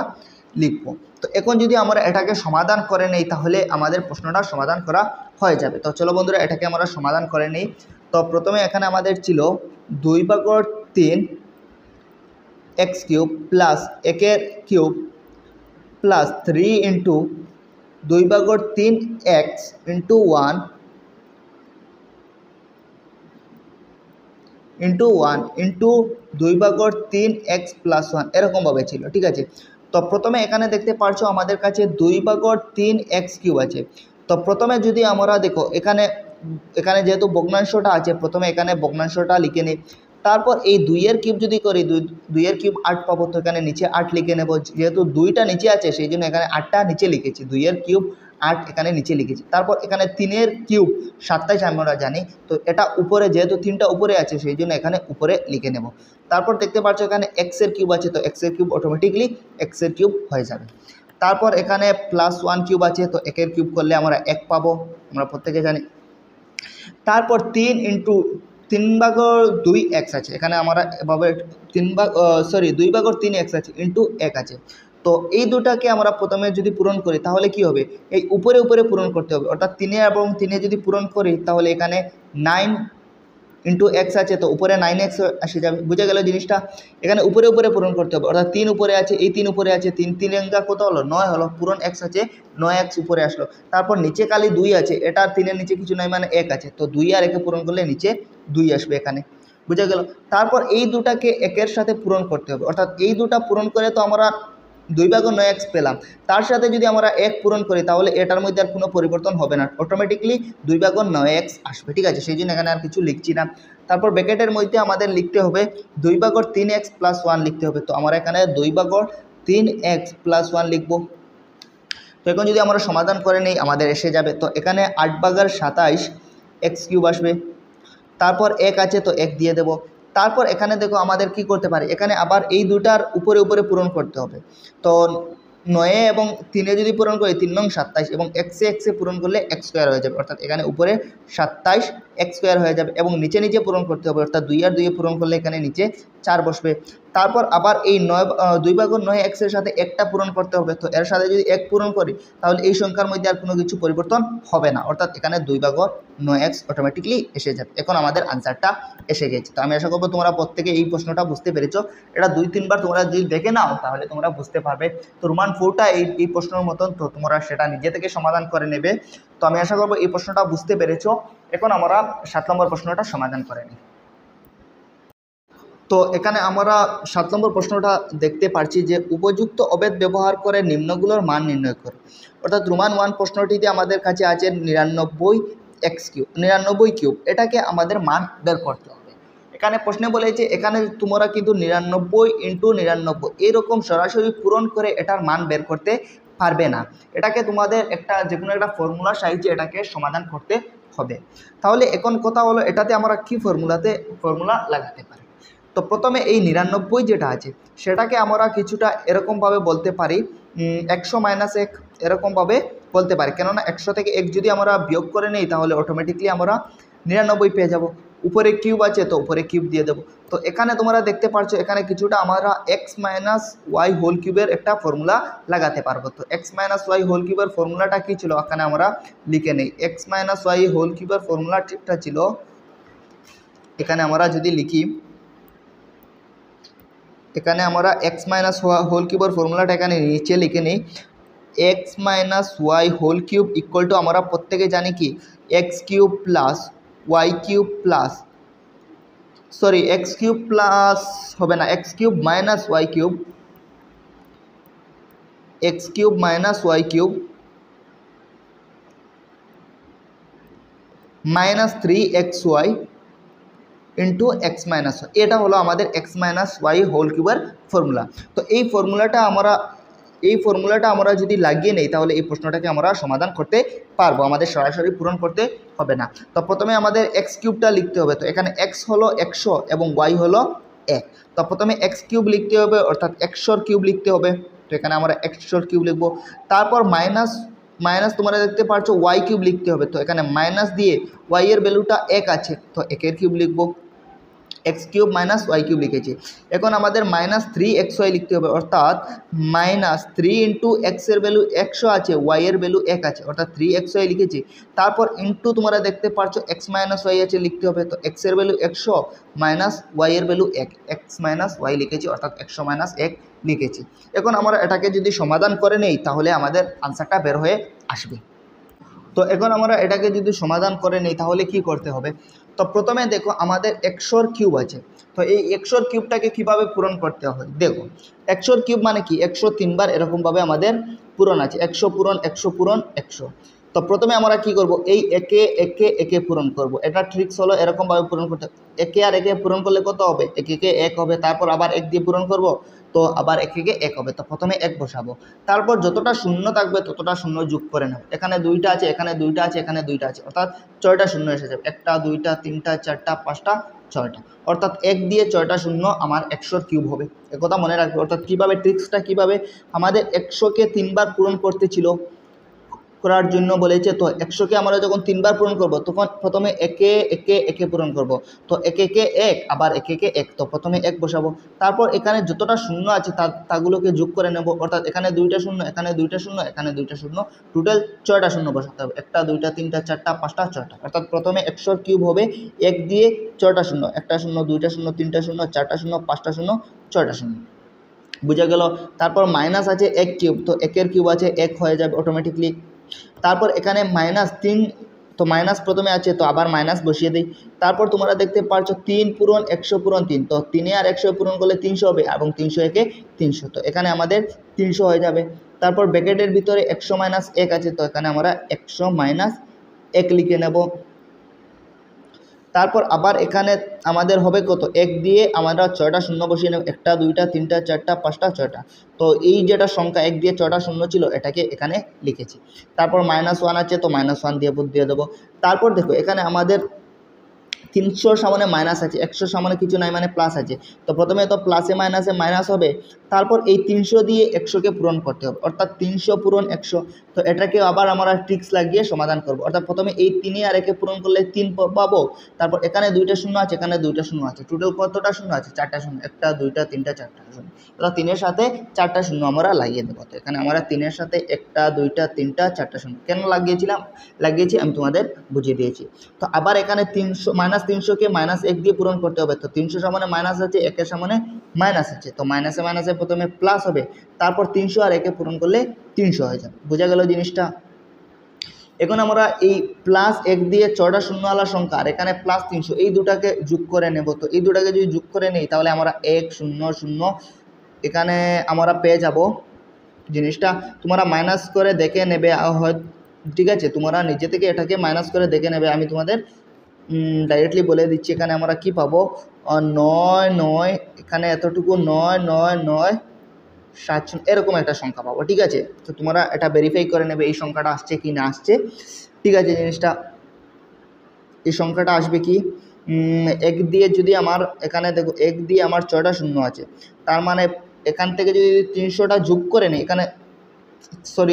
লিখব। তো এখন যদি আমরা এটাকে সমাধান করে নেই তাহলে আমাদের প্রশ্নটা সমাধান করা হয়ে যাবে। তো চলো বন্ধুরা এটাকে আমরা সমাধান করে নিই। তো প্রথমে এখানে আমাদের ছিল 2/3x³ + 1 এর কিউব প্লাস 3 × 2/3x × 1 × 2/3x + 1 এরকমভাবে ছিল, ঠিক আছে। তো প্রথমে এখানে দেখতে পাচ্ছ আমাদের কাছে 2/3x³ আছে। তো প্রথমে যদি আমরা দেখো এখানে যেহেতু ভগ্নাংশটা আছে প্রথমে এখানে ভগ্নাংশটা লিখে নিই, তারপর এই 2 এর কিউব যদি করি 2 এর কিউব 8 পাবো, তো এখানে নিচে 8 লিখে নেব, যেহেতু 2টা নিচে আছে সেই জন্য এখানে 8টা নিচে লিখেছি, 2 এর কিউব 8 এখানে নিচে লিখেছি। তারপর এখানে 3 এর কিউব 27 আমরা জানি, তো এটা উপরে যেহেতু 3টা উপরে আছে সেই জন্য এখানে উপরে লিখে নেব। তারপর দেখতে পাচ্ছ এখানে x এর কিউব আছে, তো x এর কিউব অটোমেটিকলি x এর কিউব হয়ে যাবে। তারপর এখানে +1 কিউব আছে, তো 1 এর কিউব করলে আমরা 1 পাবো, আমরা প্রত্যেকে জানি। তারপর 3 × 3/2x আছে, এখানে আমরা এভাবে 2/3x আছে ইন্টু 1 আছে। তো এই দুটাকে আমরা প্রথমে যদি পূরণ করি তাহলে কি হবে, এই উপরে পূরণ করতে হবে, অর্থাৎ 3 এবং 3 যদি পূরণ করি তাহলে এখানে 9 × x আছে, তো উপরে 9x আসে যাবে। বুঝে গেল জিনিসটা? এখানে উপরে পূরণ করতে হবে, অর্থাৎ 3 উপরে আছে, এই 3 উপরে আছে, 3 3 কত হলো 9 হলো, পূরণ x আছে 9x উপরে আসলো। তারপর নিচে খালি 2 আছে, এটা 3 এর নিচে কিছু নাই মানে 1 আছে, তো 2 আর 1 পূরণ করলে নিচে 2 আসবে এখানে। বুঝে গেল? তারপর এই দুটাকে 1 এর সাথে পূরণ করতে হবে, অর্থাৎ এই দুটা পূরণ করে তো আমরা 2/9x পেলাম, তার সাথে যদি আমরা 1 পূরণ করি তাহলে এটার মধ্যে আর কোনো পরিবর্তন হবে না, অটোমেটিকলি 2/9x আসবে, ঠিক আছে। সেই জন্য এখানে আর কিছু লিখছি না। তারপর ব্র্যাকেটের মধ্যে আমাদের লিখতে হবে 2/3x + 1 লিখতে হবে, তো আমরা এখানে 2/3x + 1 লিখব। তো এখন যদি আমরা সমাধান করে নিই আমাদের এসে যাবে, তো এখানে 8/27 x³ আসবে, তারপর এক আছে তো এক দিয়ে দেব। তারপর এখানে দেখো আমাদের কি করতে পারে, এখানে আবার এই দুটার উপরে উপরে পূরণ করতে হবে। তো 9 এবং 3 যদি পূরণ করি 3 নং 27 এবং এক্সে পূরণ করলে এক্স স্কোয়ার হয়ে যাবে, অর্থাৎ এখানে উপরে 27 এক্স স্কোয়ার হয়ে যাবে এবং নিচে নিচে পূরণ করতে হবে, অর্থাৎ 2 আর 2 পূরণ করলে এখানে নিচে 4 বসবে। তারপর আবার এই 2/9 এক্সের সাথে একটা পূরণ করতে হবে, তো এর সাথে যদি 1 পূরণ করি তাহলে এই সংখ্যার মধ্যে আর কোনো কিছু পরিবর্তন হবে না, অর্থাৎ এখানে 2/9 এক্স অটোমেটিকলি এসে যাবে। এখন আমাদের আনসারটা এসে গেছে। তো আমি আশা করবো তোমরা প্রত্যেকে এই প্রশ্নটা বুঝতে পেরেছো। এটা 2-3 বার তোমরা যদি দেখে নাও তাহলে তোমরা বুঝতে পারবে। তো রোমান 4টা এই প্রশ্নের মতন, তো তোমরা সেটা নিজে থেকে সমাধান করে নেবে। তো আমি আশা করবো এই প্রশ্নটা বুঝতে পেরেছো। এখন আমরা 7 নম্বর প্রশ্নটা সমাধান করে নিই। তো এখানে আমরা 7 নম্বর প্রশ্নটা দেখতে পাচ্ছি যে উপযুক্ত অবেদ ব্যবহার করে নিম্নগুলোর মান নির্ণয় করে, অর্থাৎ রোমান 1 প্রশ্নটিতে আমাদের কাছে আছে 99 কিউব, এটাকে আমাদের মান বের করতে হবে। এখানে প্রশ্নে বলেছে এখানে তোমরা কিন্তু 99 ইন্টু 99 এরকম সরাসরি পূরণ করে এটার মান বের করতে পারবে না, এটাকে তোমাদের একটা যে কোনো একটা ফর্মুলার সাহায্যে এটাকে সমাধান করতে হবে। তাহলে এখন কথা হলো এটাতে আমরা কি ফর্মুলা লাগাতে পারি। তো প্রথমে এই 99 যেটা আছে সেটাকে আমরা কিছুটা এরকমভাবে বলতে পারি 100 - 1 এরকমভাবে বলতে পারি, কেননা 100 থেকে 1 যদি আমরা বিয়োগ করে নিই তাহলে অটোমেটিকলি আমরা 99 পেয়ে যাব। উপরে কিউব আছে তো উপরে কিউব দিয়ে দেবো। তো এখানে তোমরা দেখতে পাচ্ছ এখানে কিছুটা আমরা x - y হোল কিউবের একটা ফর্মুলা লাগাতে পারবো। তো x - y হোল কিউবের ফর্মুলাটা কী ছিল এখানে আমরা লিখে নেই। x - y হোল কিউবের ফর্মুলাটা ছিল, এখানে আমরা যদি লিখি, এখানে আমরা x - হোল কিউবের ফর্মুলাটা এখানে নিচে লিখে নিই। x - y whole cube equal to আমরা প্রত্যেকে জানি কি x cube plus y cube plus x cube plus হবে না, x cube minus y cube, x cube minus y cube minus 3xy into x minus y, এটা হলো আমাদের x - y whole কিউবের ফর্মুলা। তো এই ফর্মুলাটা আমরা যদি লাগিয়ে নেই তাহলে এই প্রশ্নটাকে আমরা সমাধান করতে পারবো, আমাদের সরাসরি পূরণ করতে হবে না। তো প্রথমে আমাদের x কিউবটা লিখতে হবে। তো এখানে x হলো 100 এবং y হলো 1। তো প্রথমে x কিউব লিখতে হবে, অর্থাৎ 100 কিউব লিখতে হবে। তো এখানে আমরা 100 কিউব লিখবো। তারপর মাইনাস তোমরা দেখতে পাচ্ছ y কিউব লিখতে হবে। তো এখানে মাইনাস দিয়ে y এর ভ্যালুটা 1 আছে, তো 1 এর কিউব লিখবো। x cube minus y cube লিখেছি। এখন আমাদের মাইনাস 3xy লিখতে হবে, অর্থাৎ মাইনাস 3 ইন্টু এক্স এর ভ্যালু 100 আছে, y এর ভ্যালু 1 আছে, অর্থাৎ 3xy লিখেছি। তারপর ইন্টু তোমরা দেখতে পাচ্ছ x - y আছে লিখতে হবে। তো x এর ভ্যালু 100 মাইনাস y এর ভ্যালু 1, x - y লিখেছি, অর্থাৎ 100 - 1 লিখেছি। এখন আমরা এটাকে যদি সমাধান করে নেই তাহলে আমাদের আনসারটা বের হয়ে আসবে। তো এখন আমরা এটাকে যদি সমাধান করে নিই তাহলে কি করতে হবে। তো প্রথমে দেখো আমাদের 100 কিউব আছে। তো এই 100 কিউবটাকে কীভাবে পূরণ করতে হয় দেখো, 100 কিউব মানে কি 103 বার এরকমভাবে আমাদের পূরণ আছে, 100 পূরণ 100 পূরণ 100। তো প্রথমে আমরা কি করব, এই একে পূরণ করব। এটা ট্রিক্স হলো এরকমভাবে পূরণ করতে, একে আর একে পূরণ করলে কত হবে, একে 1 হবে। তারপর আবার 1 দিয়ে পূরণ করব, তো আবার একে 1 হবে। তো প্রথমে 1 বসাবো, তারপর যতটা শূন্য থাকবে ততটা শূন্য যোগ করে নেব। এখানে 2টা আছে, এখানে 2টা আছে, এখানে 2টা আছে, অর্থাৎ 6টা শূন্য এসে যাবে। 1টা 2টা 3টা 4টা 5টা 6টা, অর্থাৎ 1 দিয়ে 6টা শূন্য আমার 100 কিউব হবে। একথা মনে রাখবে। অর্থাৎ কীভাবে ট্রিক্সটা কীভাবে, আমাদের 100কে 3 বার পূরণ করতে ছিল, করার জন্য বলেছে। তো 100কে আমরা যখন 3 বার পূরণ করব তখন প্রথমে একে পূরণ করব। তো একে 1 আবার একে 1, তো প্রথমে 1 বসাবো। তারপর এখানে যতটা শূন্য আছে তাগুলোকে যোগ করে নেব, অর্থাৎ এখানে 2টা শূন্য, এখানে 2টা শূন্য, এখানে 2টা শূন্য, টোটাল 6টা শূন্য বসাতে হবে। 1টা 2টা 3টা 4টা 5টা 6টা, অর্থাৎ প্রথমে 100 কিউব হবে 1 দিয়ে 6টা শূন্য, 1টা শূন্য 2টা শূন্য 3টা শূন্য 4টা শূন্য 5টা শূন্য 6টা শূন্য, বুঝা গেল। তারপর মাইনাস আছে 1 কিউব, তো 1 এর কিউব আছে 1 হয়ে যাবে অটোমেটিকলি। তারপর এখানে -3, তো মাইনাস প্রথমে আছে তো আবার মাইনাস বসিয়ে দিই। তারপর তোমরা দেখতে পাচ্ছ 3 পূরণ 100 পূরণ 3, তো 3 আর 100 পূরণ করলে 300 হবে এবং 300 একে 300, তো এখানে আমাদের 300 হয়ে যাবে। তারপর ব্র্যাকেটের ভিতরে 100 - 1 আছে, তো এখানে আমরা 100 - 1 লিখে নেব। তারপর আবার এখানে আমাদের হবে কত, 1 দিয়ে আমরা 6টা শূন্য বসিয়ে নেব। 1টা 2টা 3টা 4টা 5টা 6টা, তো এই যেটা সংখ্যা 1 দিয়ে 6টা শূন্য ছিল এটাকে এখানে লিখেছি। তারপর -1 আছে, তো -1 দিয়ে দেবো। তারপর দেখো এখানে আমাদের 300 সামনে মাইনাস আছে, 100 সামনে কিছু নাই মানে প্লাস আছে। তো প্রথমে তো প্লাসে মাইনাসে মাইনাস হবে, তারপর এই 300 দিয়ে 100কে পূরণ করতে হবে, অর্থাৎ 300 পূরণ 100। তো এটাকে আবার আমরা ট্রিক্স লাগিয়ে সমাধান করব, অর্থাৎ প্রথমে এই 3 আর একে পূরণ করলে 3 পাবো, তারপর এখানে 2টা শূন্য আছে, এখানে 2টা শূন্য আছে, টোটাল কতটা শূন্য আছে? 4টা শূন্য, 1টা 2টা 3টা 4টা শূন্য। অর্থাৎ 3 এর সাথে 4টা শূন্য আমরা লাগিয়ে দেবো। তো এখানে আমরা 3 এর সাথে 1টা 2টা 3টা 4টা শূন্য কেন লাগিয়েছি আমি তোমাদের বুঝিয়ে দিয়েছি। তো আবার এখানে 300 -300কে -1 দিয়ে পূরণ করতে হবে। তো 300 সামনে মাইনাস আছে, 1 সামনে মাইনাস আছে, তো মাইনাসে মাইনাসে প্রথমে প্লাস হবে, তারপর 300 আর 1 পূরণ করলে 300 হয়ে যাবে। বোঝা গেল জিনিসটা? এখন আমরা এই +1 দিয়ে 6টা শূন্যওয়ালা সংখ্যা আর এখানে +300 এই দুটাকে যোগ করে নেব। তো এই দুটাকে যদি যোগ করে নেই তাহলে আমরা 1 0 0 এখানে আমরা পেয়ে যাব জিনিসটা। তোমরা মাইনাস করে দেখে নেবে, হয় ঠিক আছে, তোমরা নিজে থেকে এটাকে মাইনাস করে দেখে নেবে। আমি তোমাদের ডাইরেক্টলি বলে দিচ্ছি। এখানে আমরা কি পাবো? 9 9 এখানে এতটুকু 9 9 9 7 এরকম একটা সংখ্যা পাবো, ঠিক আছে। তো তোমরা এটা ভেরিফাই করে নেবে এই সংখ্যাটা আসছে কি না আসছে, ঠিক আছে। জিনিসটা এই সংখ্যাটা আসবে কি 1 দিয়ে যদি আমার এখানে দেখো 1 দিয়ে আমার 6টা শূন্য আছে, তার মানে এখান থেকে যদি 300টা যোগ করে নিই,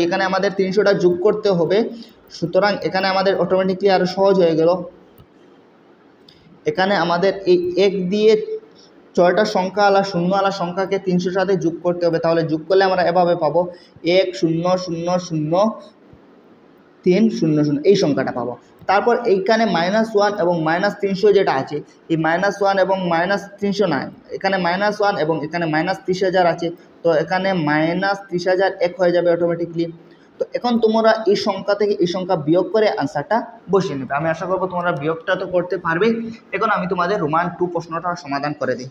এখানে আমাদের 300টা যোগ করতে হবে। সুতরাং এখানে আমাদের অটোমেটিকলি আরও সহজ হয়ে গেল। এখানে আমাদের এই 1 দিয়ে 6টা সংখ্যাওয়ালা শূন্যওয়ালা সংখ্যাকে 300 সাথে যোগ করতে হবে। তাহলে যোগ করলে আমরা এভাবে পাবো 1 0 0 0 3 0 0 এই সংখ্যাটা পাবো। তারপর এইখানে -1 এবং -300 যেটা আছে, এই -1 এবং -300 নয়, এখানে -1 এবং এখানে -30,000 আছে। তো এখানে -30,000 1 হয়ে যাবে অটোমেটিকলি। তো এখন তোমরা এই সংখ্যা থেকে এই সংখ্যা বিয়োগ করে আনসারটা বসিয়ে নেবে। আমি আশা করবো তোমরা বিয়োগটা তো করতে পারবে। এখন আমি তোমাদের রোমান 2 প্রশ্নটা সমাধান করে দিই।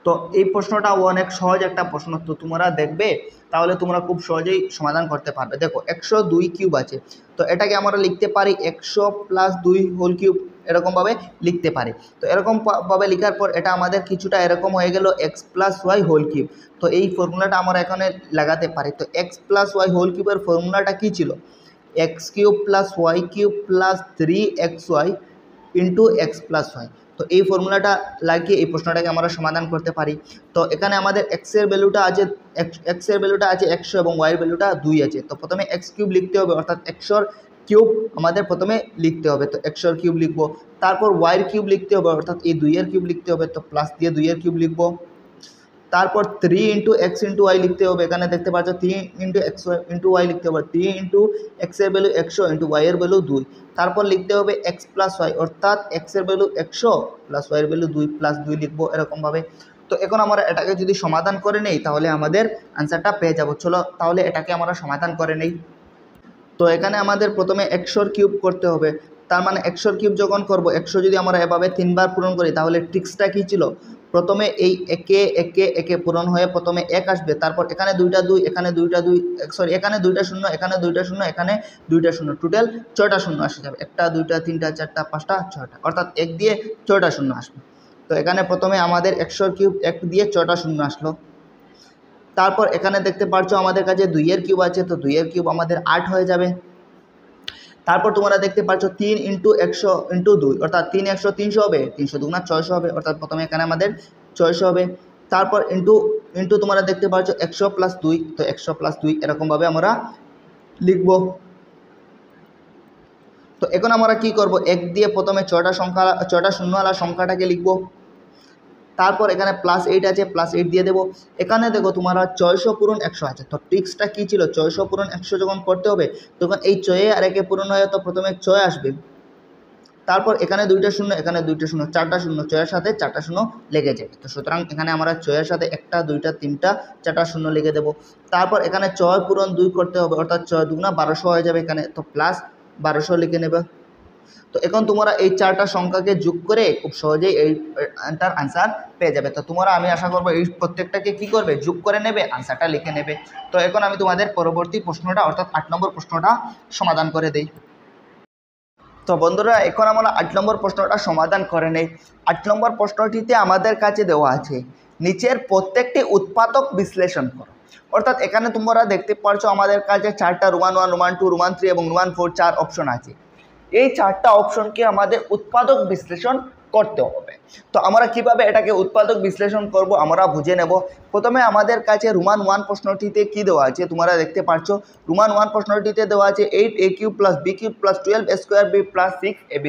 তো এই প্রশ্নটা অনেক সহজ একটা প্রশ্ন, তো তোমরা দেখবে তাহলে তোমরা খুব সহজেই সমাধান করতে পারবে। দেখো 102 কিউব আছে, তো এটাকে আমরা লিখতে পারি 100 + 2 হোল কিউব, এরকমভাবে লিখতে পারি। তো এরকমভাবে লেখার পর এটা আমাদের কিছুটা এরকম হয়ে গেল x + y হোল কিউব। তো এই ফর্মুলাটা আমরা এখানে লাগাতে পারি। তো x + y হোল কিউবের ফর্মুলাটা কী ছিল? x³ + y³ + 3xy × x + y। তো এই ফর্মুলাটা লাগিয়ে এই প্রশ্নটাকে আমরা সমাধান করতে পারি। তো এখানে আমাদের x এর ভ্যালুটা আছে 100 এবং y এর ভ্যালুটা 2 আছে। তো প্রথমে x³ লিখতে হবে, অর্থাৎ 100 কিউব আমাদের প্রথমে লিখতে হবে। তো 100 কিউব লিখবো, তারপর y এর কিউব লিখতে হবে, অর্থাৎ এই 2 এর কিউব লিখতে হবে। তো প্লাস দিয়ে 2 এর কিউব লিখবো, তারপর 3 × x × y লিখতে হবে। এখানে দেখতে পাচ্ছ 3 × x × y লিখতে হবে, 3 × x এর ভ্যালু 100 × y এর ভ্যালু 2। তারপর লিখতে হবে x + y, অর্থাৎ x এর ভ্যালু 100 + y এর ভ্যালু 2 + 2 লিখবো এরকমভাবে। তো এখন আমরা এটাকে যদি সমাধান করে নেই তাহলে আমাদের আনসারটা পেয়ে যাব। চলো তাহলে এটাকে আমরা সমাধান করে নেই। তো এখানে আমাদের প্রথমে 100 কিউব করতে হবে। তার মানে 100 কিউব যখন করব, 100 যদি আমরা এভাবে 3 বার পূরণ করি তাহলে ট্রিক্সটা কী ছিল? প্রথমে এই একে পূরণ হয়ে প্রথমে 1 আসবে, তারপর এখানে 2টা 2, এখানে 2টা 2, এখানে 2টা শূন্য, এখানে 2টা শূন্য, এখানে 2টা শূন্য, টোটাল 6টা শূন্য আসে যাবে। 1টা 2টা 3টা 4টা 5টা 6টা, অর্থাৎ 1 দিয়ে 6টা শূন্য আসবে। তো এখানে প্রথমে আমাদের 100 কিউব 1 দিয়ে 6টা শূন্য আসলো। তারপর এখানে দেখতে পাচ্ছ আমাদের কাছে 2 এর কিউব আছে, তো 2 এর কিউব আমাদের 8 হয়ে যাবে। তারপর তোমরা দেখতে পাচ্ছ 3 × 100 × 2, অর্থাৎ 3 100 300 হবে, 300 দুগুণা 600 হবে, অর্থাৎ প্রথমে এখানে আমাদের 600 হবে। তারপর ইন্টু তোমরা দেখতে পাচ্ছ 100 + 2, তো 100 + 2 এরকমভাবে আমরা লিখব। তো এখন আমরা কি করব? 1 দিয়ে প্রথমে 6টা শূন্যওয়ালা সংখ্যাটাকে লিখব, তারপর এখানে +8 আছে, +8 দিয়ে দেবো। এখানে দেখো তোমরা 600 পূরণ 100 আছে। তো ট্রিক্সটা কী ছিল? 600 পূরণ 100 যখন করতে হবে তখন এই 6 আর 1 পূরণ হয়ে তো প্রথমে 6 আসবে, তারপর এখানে 2টা শূন্য, এখানে 2টা শূন্য, 4টা শূন্য, 6 এর সাথে 4টা শূন্য লেগে যাবে। তো সুতরাং এখানে আমরা 6 এর সাথে 1টা 2টা 3টা 4টা শূন্য লিখে দেবো। তারপর এখানে 6 পূরণ 2 করতে হবে, অর্থাৎ 6 দুগুণা 1200 হয়ে যাবে এখানে, তো +1200 লিখে নেবে। তো এখন তোমরা এই 4টা সংখ্যাকে যোগ করে খুব সহজেই এইটার আনসার পেয়ে যাবে। তো তোমরা আমি আশা করবো এই প্রত্যেকটাকে কী করবে? যোগ করে নেবে, আনসারটা লিখে নেবে। তো এখন আমি তোমাদের পরবর্তী প্রশ্নটা অর্থাৎ 8 নম্বর প্রশ্নটা সমাধান করে দিই। তো বন্ধুরা এখন আমরা 8 নম্বর প্রশ্নটা সমাধান করে নেই। 8 নম্বর প্রশ্নটিতে আমাদের কাছে দেওয়া আছে নিচের প্রত্যেকটি উৎপাদক বিশ্লেষণ করো। অর্থাৎ এখানে তোমরা দেখতে পাচ্ছ আমাদের কাছে 4টা রোমান 1, রোমান 2, রোমান 3 এবং রোমান 4 4 অপশন আছে। এই 4টা অপশনকে আমাদের উৎপাদক বিশ্লেষণ করতে হবে। তো আমরা কিভাবে এটাকে উৎপাদক বিশ্লেষণ করব আমরা বুঝে নেব। প্রথমে আমাদের কাছে রোমান 1 প্রশ্নটিতে কি দেওয়া আছে তোমরা দেখতে পাচ্ছ। রোমান 1 প্রশ্নটিতে দেওয়া আছে 8a³ + b³ + 12a² b + 6ab²।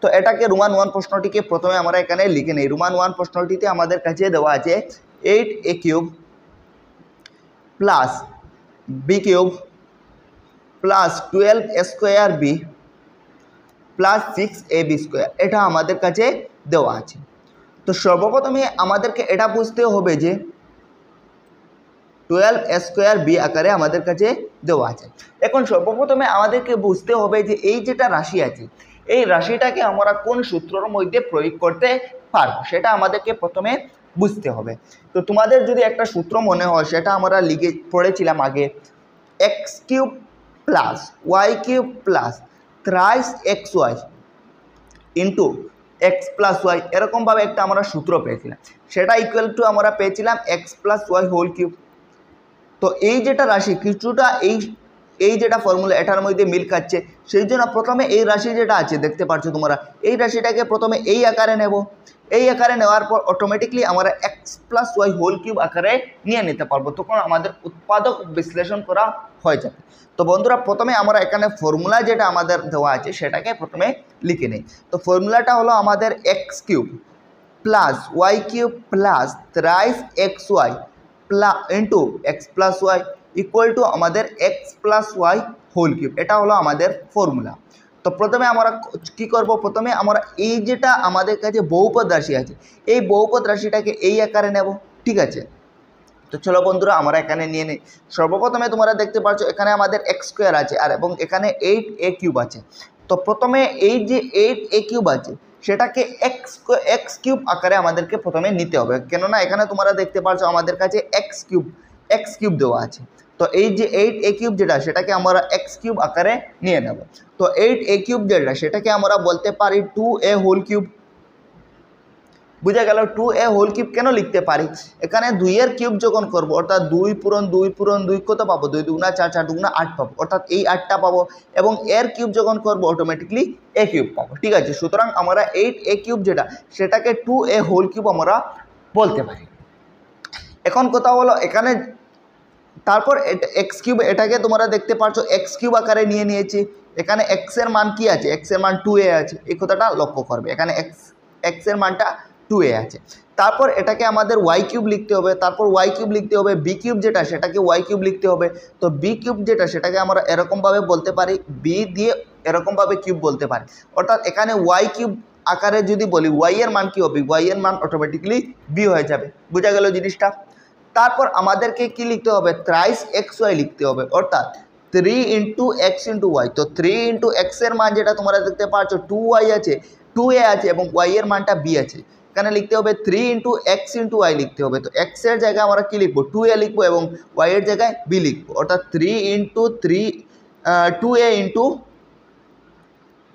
তো এটাকে রোমান 1 প্রশ্নটিকে প্রথমে আমরা এখানে লিখে নেই। রোমান 1 প্রশ্নটিতে আমাদের কাছে দেওয়া আছে 8a³ + b³ + 12a² b + 6ab², এটা আমাদের কাছে দেওয়া আছে। তো সর্বপ্রথমে আমাদেরকে এটা বুঝতে হবে যে 12a² b আকারে আমাদের কাছে দেওয়া আছে। এখন সর্বপ্রথমে আমাদেরকে বুঝতে হবে যে এই যেটা রাশি আছে এই রাশিটাকে আমরা কোন সূত্রের মধ্যে প্রয়োগ করতে পারবো সেটা আমাদেরকে প্রথমে বুঝতে হবে। তো তোমাদের যদি একটা সূত্র মনে হয় সেটা আমরা লিখে পড়েছিলাম আগে, x³ + y³ + thrice xy into x + y, এরকমভাবে একটা আমরা সূত্র পেয়েছিলাম। সেটা ইকুয়াল টু আমরা পেয়েছিলাম x + y^3। তো এই যেটা রাশি কিছুটা এই যেটা ফর্মুলা এটার মধ্যে মিল খাচ্ছে, সেই জন্য প্রথমে এই রাশি যেটা আছে দেখতে পাচ্ছ তোমরা, এই রাশিটাকে প্রথমে এই আকারে নেব। এই আকারে নেওয়ার পর অটোমেটিকলি আমরা x + y^3 আকারে নিয়ে নিতে পারবো, তখন আমাদের উৎপাদক বিশ্লেষণ করা হয়ে যাবে। তো বন্ধুরা প্রথমে আমরা এখানে ফর্মুলা যেটা আমাদের দেওয়া আছে সেটাকে প্রথমে লিখে নেই। তো ফর্মুলাটা হলো আমাদের x³ + y³ + thrice xy into x + y equal to আমাদের x + y^3, এটা হলো আমাদের ফর্মুলা। তো প্রথমে আমরা কি করব, প্রথমে আমরা এই যেটা আমাদের কাছে বহুপদ রাশি আছে এই বহুপদ রাশিটাকে এই আকারে নেব, ঠিক আছে। তো চলো বন্ধুরা আমরা এখানে নিয়ে নিই। সর্বপ্রথমে তোমরা দেখতে পাচ্ছ এখানে আমাদের x² আছে আর এবং এখানে 8a³ আছে। তো প্রথমে এই যে 8a³ আছে সেটাকে x³ আকারে আমাদেরকে প্রথমে নিতে হবে, কেননা এখানে তোমরা দেখতে পাচ্ছ আমাদের কাছে x³ দেওয়া আছে। তো এই যে 8a³ যেটা সেটাকে আমরা x³ আকারে নিয়ে নেব। তো 8a³ যেটা সেটাকে আমরা বলতে পারি 2a^3। বুঝা গেল 2a^3 কেন লিখতে পারি, এখানে 2-এর কিউব যখন করবো অর্থাৎ 2 পূরণ 2 কত পাবো, 2 দুগুণা 4, 4 দুগুণা 8 পাবো, অর্থাৎ এই 8টা পাবো। এবং এর কিউব যখন করবো অটোমেটিকলি a³ পাবো, ঠিক আছে। সুতরাং আমরা 8a³ যেটা সেটাকে 2a^3 আমরা বলতে পারি। এখন কথা হলো এখানে তারপর x³ এটাকে তোমরা দেখতে পাচ্ছ x³ আকারে নিয়ে নিয়েছি। এখানে x এর মান কি আছে, x এর মান 2a আছে, এই কথাটা লক্ষ্য করবে। এখানে x এর মানটা 2a আছে। তারপর এটাকে আমাদের y³ লিখতে হবে, তারপর y³ লিখতে হবে, b³ যেটা সেটাকে y³ লিখতে হবে। তো b³ যেটা সেটাকে আমরা এরকমভাবে বলতে পারি, b দিয়ে এরকমভাবে কিউব বলতে পারি। অর্থাৎ এখানে y³ আকারে যদি বলি y এর মান কি হবে, y এর মান অটোমেটিকলি b হয়ে যাবে। বোঝা গেল জিনিসটা। তারপর আমাদেরকে কি লিখতে হবে, thrice xy লিখতে হবে, অর্থাৎ 3 × x × y। তো 3 × x এর মান যেটা তোমরা দেখতে পাচ্ছ 2y আছে, 2a আছে এবং y এর মানটা b আছে। এখানে লিখতে হবে 3 × x × y লিখতে হবে। তো x এর জায়গায় আমরা কি লিখবো, 2a লিখবো এবং y এর জায়গায় b লিখবো, অর্থাৎ 2a ×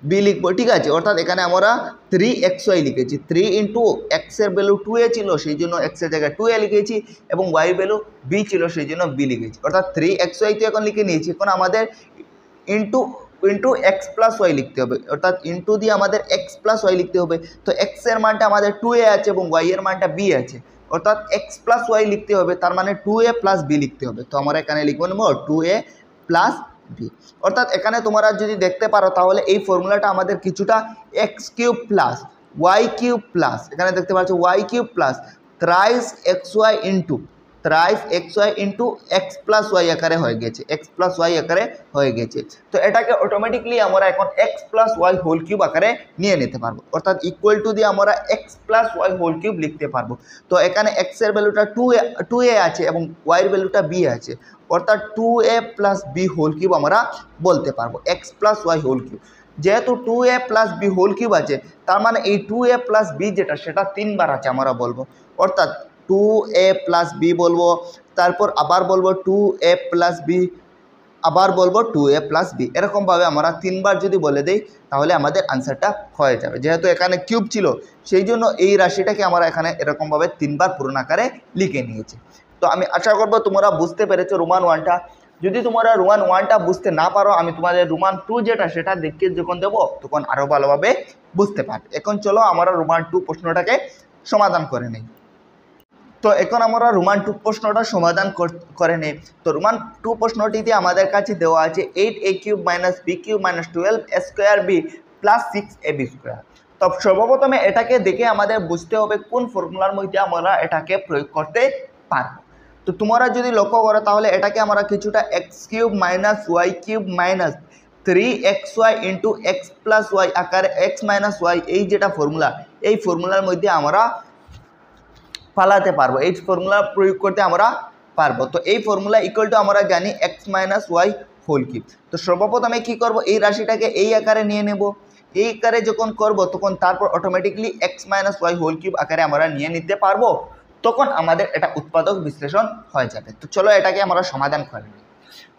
b লিখবো, ঠিক আছে। অর্থাৎ এখানে আমরা 3xy লিখেছি, 3 × x এর ভ্যালু 2a ছিল সেই জন্য x এর জায়গায় 2a লিখেছি এবং y এর ভ্যালু b ছিল সেই জন্য b লিখেছি, অর্থাৎ 3xy তো এখন লিখে নিয়েছি। এখন আমাদের ইন্টু x + y লিখতে হবে, অর্থাৎ ইন্টু দিয়ে আমাদের x + y লিখতে হবে। তো x এর মানটা আমাদের 2a আছে এবং y এর মানটা b আছে, অর্থাৎ x + y লিখতে হবে, তার মানে 2a + b লিখতে হবে। তো আমরা এখানে লিখবো 2a + b। অর্থাৎ এখানে তোমরা যদি দেখতে পারো তাহলে এই ফর্মুলাটা আমাদের কিছুটা x³ + y³ এখানে দেখতে পাচ্ছ y³ + thrice xy into x + y আকারে হয়ে গেছে, x + y আকারে হয়ে গেছে। তো এটাকে অটোমেটিকলি আমরা এখন x + y^3 আকারে নিয়ে নিতে পারবো, অর্থাৎ ইকুয়াল টু দিয়ে আমরা x + y^3 লিখতে পারবো। তো এখানে x এর ভ্যালুটা 2a আছে এবং y এর ভ্যালুটা b আছে, অর্থাৎ 2a + b^3 আমরা বলতে পারবো x + y^3। যেহেতু 2a + b^3 আছে তার মানে এই 2a + b যেটা সেটা 3 বার আছে আমরা বলবো, অর্থাৎ 2a + b বলবো, তারপর আবার বলবো 2a + b, আবার বলবো 2a + b, এরকমভাবে আমরা 3 বার যদি বলে দেই তাহলে আমাদের আনসারটা হয়ে যাবে। যেহেতু এখানে কিউব ছিল সেই জন্য এই রাশিটাকে আমরা এখানে এরকমভাবে 3 বার পূর্ণ আকারে লিখে নিয়েছি। তো আমি আশা করবো তোমরা বুঝতে পেরেছো রোমান 1টা। যদি তোমরা রোমান 1টা বুঝতে না পারো আমি তোমাদের রোমান 2 যেটা সেটা দেখে যখন দেবো তখন আরও ভালোভাবে বুঝতে পারবে। এখন চলো আমরা রোমান 2 প্রশ্নটাকে সমাধান করে নিই। তো এখন আমরা রোমান 2 প্রশ্নটা সমাধান করে নিই। তো রোমান 2 প্রশ্নটিতে আমাদের কাছে দেওয়া আছে 8a³ - b³ - 12a² b + 6ab²। তো সর্বপ্রথমে এটাকে দেখে আমাদের বুঝতে হবে কোন ফর্মুলার মধ্যে আমরা এটাকে প্রয়োগ করতে পারবো। তো তোমরা যদি লক্ষ্য করো তাহলে এটাকে আমরা কিছুটা x³ - y³ - 3xy × x + y আকারে x - y এই যেটা ফর্মুলা এই ফর্মুলার মধ্যে আমরা পালাতে পারবো, এই ফর্মুলা প্রয়োগ করতে আমরা পারবো। তো এই ফর্মুলা ইকুয়াল টু আমরা জানি x - y^3। তো সর্বপ্রথমে কি করব, এই রাশিটাকে এই আকারে নিয়ে নেব। এই আকারে যখন করব তখন তারপর অটোমেটিকলি x - y^3 আকারে আমরা নিয়ে নিতে পারবো, তখন আমাদের এটা উৎপাদক বিশ্লেষণ হয়ে যাবে। তো চলো এটাকে আমরা সমাধান করে নিই।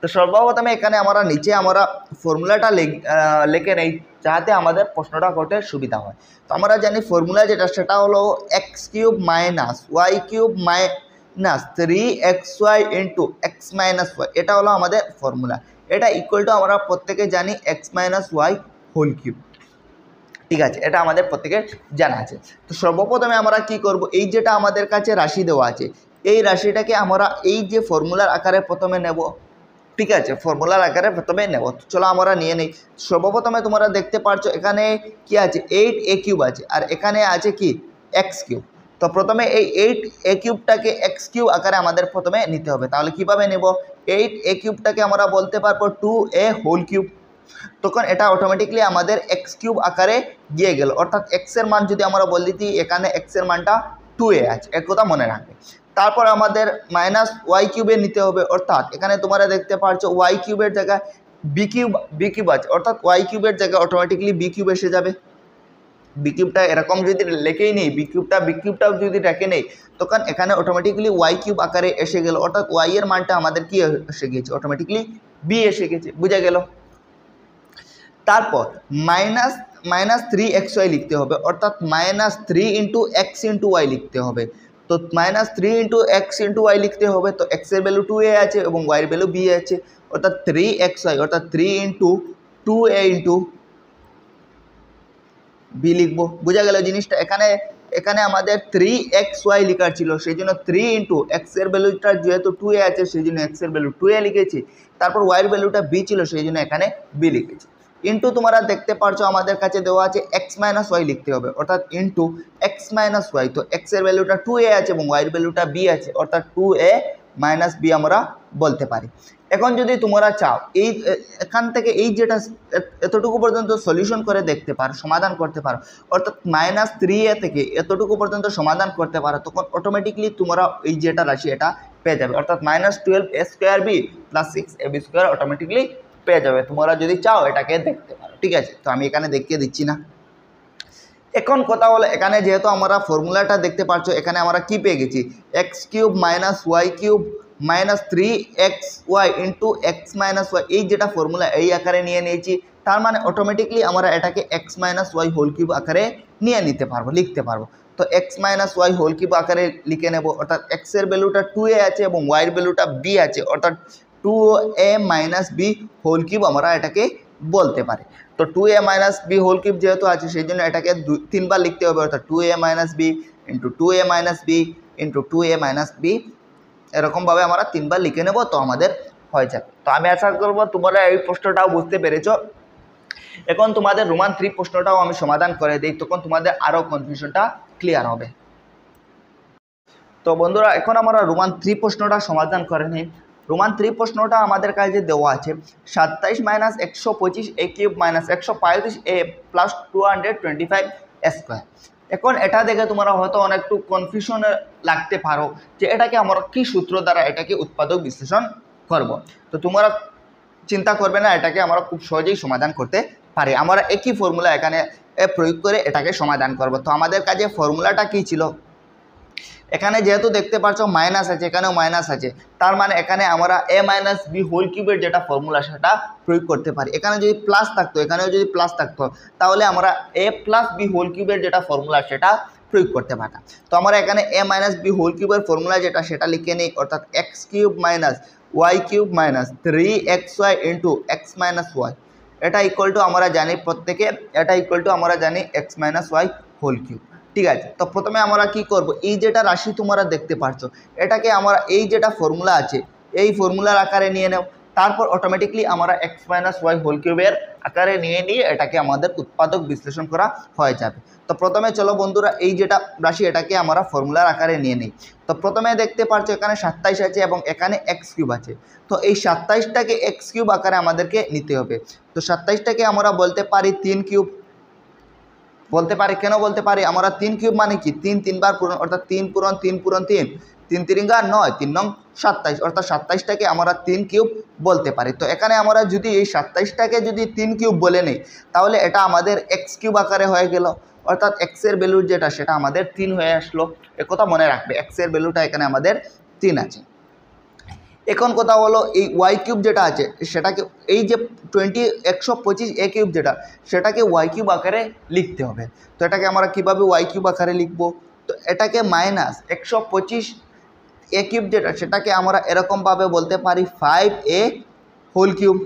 তো সর্বপ্রথমে এখানে আমরা নিচে আমরা ফর্মুলাটা লিখে নেই যাতে আমাদের প্রশ্নটা করতে সুবিধা হয়। তো আমরা জানি ফর্মুলা যেটা সেটা হলো x³ - y³ - 3xy × x - y, এটা হলো আমাদের ফর্মুলা। এটা ইকুয়াল টু আমরা প্রত্যেকে জানি x - y^3। ঠিক আছে, এটা আমাদের প্রত্যেকের জানা আছে। তো সর্বপ্রথমে আমরা কি করব, এই যেটা আমাদের কাছে রাশি দেওয়া আছে এই রাশিটাকে আমরা এই যে ফর্মুলার আকারে প্রথমে নেব। ঠিক আছে, ফর্মুলার আকারে প্রথমে নেব। চলো আমরা নিয়ে নিই। সর্বপ্রথমে তোমরা দেখতে পাচ্ছ এখানে কি আছে 8a³ আছে আর এখানে আছে কি x³। তো প্রথমে এই 8a³ x³ আকারে আমাদের প্রথমে নিতে হবে। তাহলে কিভাবে নেব, 8a³ আমরা বলতে পারবো 2a^3। তখন এটা অটোমেটিকলি আমাদের x³ আকারে গিয়ে গেল, অর্থাৎ x এর মান যদি আমরা বলি দিই এখানে x এর মানটা 2a আছে, এক কথা মনে রাখবে। তারপর আমাদের -y³ নিতে হবে, অর্থাৎ এখানে তোমরা দেখতে পাচ্ছ y³ জায়গায় b³ আছে, অর্থাৎ y³ জায়গায় অটোমেটিকলি b³ এসে যাবে। b³ এরকম যদি লেখেই নেই b³ যদি রেখে নেই তখন এখানে অটোমেটিকলি y³ আকারে এসে গেল, অর্থাৎ y এর মানটা আমাদের কি এসে গেছে, অটোমেটিকলি b এসে গেছে, বুঝা গেল। তারপর -3xy লিখতে হবে, অর্থাৎ -3 × x × y লিখতে হবে। তো -3 × x × y লিখতে হবে। তো x এর ভ্যালু 2a আছে এবং y এর ভ্যালু b আছে, অর্থাৎ 3xy অর্থাৎ 3 × 2a × b লিখবো, বোঝা গেল জিনিসটা। এখানে আমাদের 3xy লেখার ছিল, সেই জন্য 3 × x এর ভ্যালুটা যেহেতু 2a আছে সেই জন্য x এর ভ্যালু 2a লিখেছি। তারপর y এর ভ্যালুটা b ছিল সেই জন্য এখানে b লিখেছি। ইন্টু তোমরা দেখতে পারছো আমাদের কাছে দেওয়া আছে x - y লিখতে হবে, অর্থাৎ ইন্টু x - y। তো x এর ভ্যালুটা 2a আছে এবং y এর ভ্যালুটা b আছে, অর্থাৎ 2a - b আমরা বলতে পারি। এখন যদি তোমরা চাও এই এখান থেকে এই যেটা এতটুকু পর্যন্ত সলিউশন করে দেখতে পারো, সমাধান করতে পারো, অর্থাৎ -3a থেকে এতটুকু পর্যন্ত সমাধান করতে পারো, তখন অটোমেটিকলি তোমরা এই যেটা রাশি এটা পেয়ে যাবে, অর্থাৎ -12a² b + 6ab² অটোমেটিকলি পেয়ে যাবে। তোমরা যদি চাও এটাকে দেখতে পারো। ঠিক আছে, তো আমি এখানে দেখিয়ে দিচ্ছি না। এখন কথা হলো এখানে যেহেতু আমরা ফর্মুলাটা দেখতে পাচ্ছ এখানে আমরা কি পেয়ে গেছি, x³ - y³ - 3xy × x - y এই যেটা ফর্মুলা এই আকারে নিয়ে নিয়েছি। তার মানে অটোমেটিকলি আমরা এটাকে x - y^3 আকারে নিয়ে নিতে পারবো, লিখতে পারবো। তো x - y^3 আকারে লিখে নেব, অর্থাৎ x এর ভ্যালুটা 2a আছে এবং y এর ভ্যালুটা b আছে, অর্থাৎ 2a - b^3 আমরা এটাকে বলতে পারি। তো 2a - b^3 যেহেতু আছে সেই জন্য এটাকে 3 বার লিখতে হবে, অর্থাৎ 2a - b × 2a - b × 2a - b এরকমভাবে আমরা 3 বার লিখে নেব, তো আমাদের হয়ে যাবে। তো আমি আশা করব তোমরা এই প্রশ্নটাও বুঝতে পেরেছো। এখন তোমাদের রোমান 3 প্রশ্নটাও আমি সমাধান করে দিই, তখন তোমাদের আরও কনফিউশনটা ক্লিয়ার হবে। তো বন্ধুরা এখন আমরা রোমান 3 প্রশ্নটা সমাধান করে নিই। রোমান 3 প্রশ্নটা আমাদের কাছে দেওয়া আছে 27 - 125a³ - 135a + 225a²। এখন এটা দেখে তোমরা হয়তো অনেকটু কনফিউশনে লাগতে পারো যে এটাকে আমরা কি সূত্র দ্বারা এটাকে উৎপাদক বিশ্লেষণ করব। তো তোমরা চিন্তা করবে না, এটাকে আমরা খুব সহজেই সমাধান করতে পারি। আমরা একই ফর্মুলা এখানে প্রয়োগ করে এটাকে সমাধান করব। তো আমাদের কাছে ফর্মুলাটা কি ছিল, এখানে যেহেতু দেখতে পাচ্ছ মাইনাস আছে, এখানেও মাইনাস আছে, তার মানে এখানে আমরা a - b^3 যেটা ফর্মুলা সেটা প্রয়োগ করতে পারি। এখানে যদি প্লাস থাকতো এখানেও যদি প্লাস থাকতো তাহলে আমরা a + b^3 যেটা ফর্মুলা সেটা প্রয়োগ করতে পারতাম। তো আমরা এখানে a - b^3 ফর্মুলা যেটা সেটা লিখে নিই, অর্থাৎ x³ y cube minus 3xy into x minus y, এটা ইকুয়াল টু আমরা জানি প্রত্যেকে, এটা ইকুয়াল টু আমরা জানি x minus y whole cube. ঠিক আছে, তো প্রথমে আমরা কি করব, এই যেটা রাশি তোমরা দেখতে পাচ্ছ এটাকে আমরা এই যেটা ফর্মুলা আছে এই ফর্মুলার আকারে নিয়ে নেব, তারপর অটোমেটিকলি আমরা এক্স মাইনাস ওয়াই হোল কিউবের আকারে নিয়ে এটাকে আমাদের উৎপাদক বিশ্লেষণ করা হয়ে যাবে। তো প্রথমে চলো বন্ধুরা এই যেটা রাশি এটাকে আমরা ফর্মুলার আকারে নিয়ে নিই। তো প্রথমে দেখতে পাচ্ছ এখানে 27 আছে এবং এখানে এক্স কিউব আছে। তো এই 27টাকে এক্স কিউব আকারে আমাদেরকে নিতে হবে। তো 27টাকে আমরা বলতে পারি 3 কিউব বলতে পারি। কেন বলতে পারি, আমরা 3 কিউব মানে কি 3 3বার পূরণ, অর্থাৎ 3 পূরণ 3 পূরণ 3, 3 3 9, 3 9 27, অর্থাৎ 27টাকে আমরা 3 কিউব বলতে পারি। তো এখানে আমরা যদি এই 27টাকে যদি 3 কিউব বলে নিই তাহলে এটা আমাদের এক্স কিউব আকারে হয়ে গেল, অর্থাৎ এক্সের ভ্যালু যেটা সেটা আমাদের 3 হয়ে আসলো। একথা মনে রাখবে, এক্সের ভ্যালুটা এখানে আমাদের 3 আছে। এখন কথা হলো এই ওয়াই কিউব যেটা আছে সেটাকে এই যে 125 এ কিউব যেটা সেটাকে ওয়াই কিউব আকারে লিখতে হবে। তো এটাকে আমরা কীভাবে ওয়াই কিউব আকারে লিখব, তো এটাকে মাইনাস 125 এ কিউব যেটা সেটাকে আমরা এরকমভাবে বলতে পারি 5a হোল কিউব।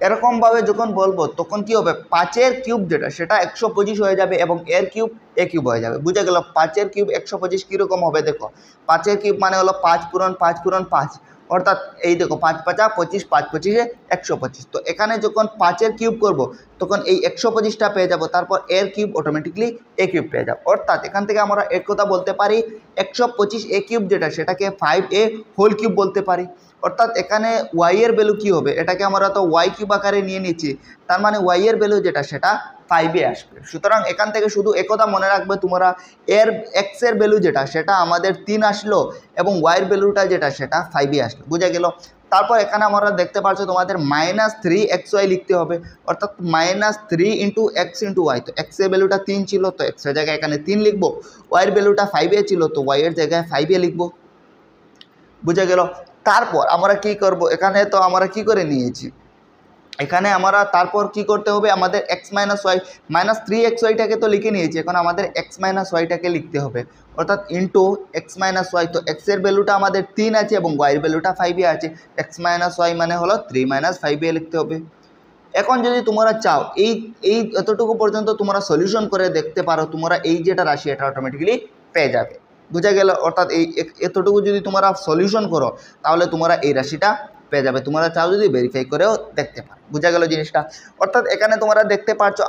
এরকমভাবে যখন বলবো তখন কি হবে, 5-এর কিউব যেটা সেটা 125 হয়ে যাবে এবং এর কিউব এ কিউব হয়ে যাবে। বুঝে গেল 5-এর কিউব 125 কীরকম হবে, দেখো 5-এর কিউব মানে হলো 5 পূরণ 5 পূরণ 5, অর্থাৎ এই দেখো 5 5 25, 5 25 125। তো এখানে যখন 5-এর কিউব করব তখন এই 125টা পেয়ে যাব, তারপর এর কিউব অটোমেটিকলি এ কিউব পেয়ে যাব। অর্থাৎ এখান থেকে আমরা এক কথা বলতে পারি 125 এ কিউব যেটা সেটাকে 5a হোল কিউব বলতে পারি। অর্থাৎ এখানে ওয়াই এর ভ্যালু কী হবে, এটাকে আমরা তো ওয়াই কিউব আকারে নিয়ে নিচ্ছি, তার মানে ওয়াই এর ভ্যালু যেটা সেটা 5a আসবে। সুতরাং এখান থেকে শুধু একথা মনে রাখবে তোমরা, এর এক্সের ভ্যালু যেটা সেটা আমাদের 3 আসলো এবং ওয়াইয়ের ভ্যালুটা যেটা সেটা 5a আসলো। বুঝে গেল। তারপর এখানে আমরা দেখতে পাচ্ছ তোমাদের -3xy লিখতে হবে, অর্থাৎ -3 ইন্টু এক্স ইন্টু ওয়াই। তো এক্সের ভ্যালুটা 3 ছিল তো এক্সের জায়গায় এখানে 3 লিখবো, ওয়াইয়ের ভ্যালুটা 5a ছিল তো ওয়াইয়ের জায়গায় 5a লিখবো। বুঝে গেল। তারপর আমরা কি করব, এখানে তো আমরা কি করে নিয়েছি, এখানে আমরা তারপর কি করতে হবে, আমাদের এক্স মাইনাস ওয়াই -3xyটাকে তো লিখে নিয়েছি, এখন আমাদের এক্স মাইনাস ওয়াইটাকে লিখতে হবে, অর্থাৎ ইন্টু এক্স মাইনাস ওয়াই। তো এক্সের ভ্যালুটা আমাদের 3 আছে এবং ওয়াইয়ের ভ্যালুটা 5a আছে, এক্স মাইনাস ওয়াই মানে হলো 3 - 5a লিখতে হবে। এখন যদি তোমরা চাও এই এই এতটুকু পর্যন্ত তোমরা সলিউশন করে দেখতে পারো, তোমরা এই যেটা রাশি এটা অটোমেটিক্যালি পেয়ে যাবে। বুঝা গেল। অর্থাৎ এই এতটুকু যদি তোমরা সলিউশন করো তাহলে তোমরা এই রাশিটা পেয়ে যাবে। তোমরা চাও যদি ভেরিফাই করেও দেখতে পারো। বুঝা গেল জিনিসটা। অর্থাৎ এখানে তোমরা দেখতে পাচ্ছ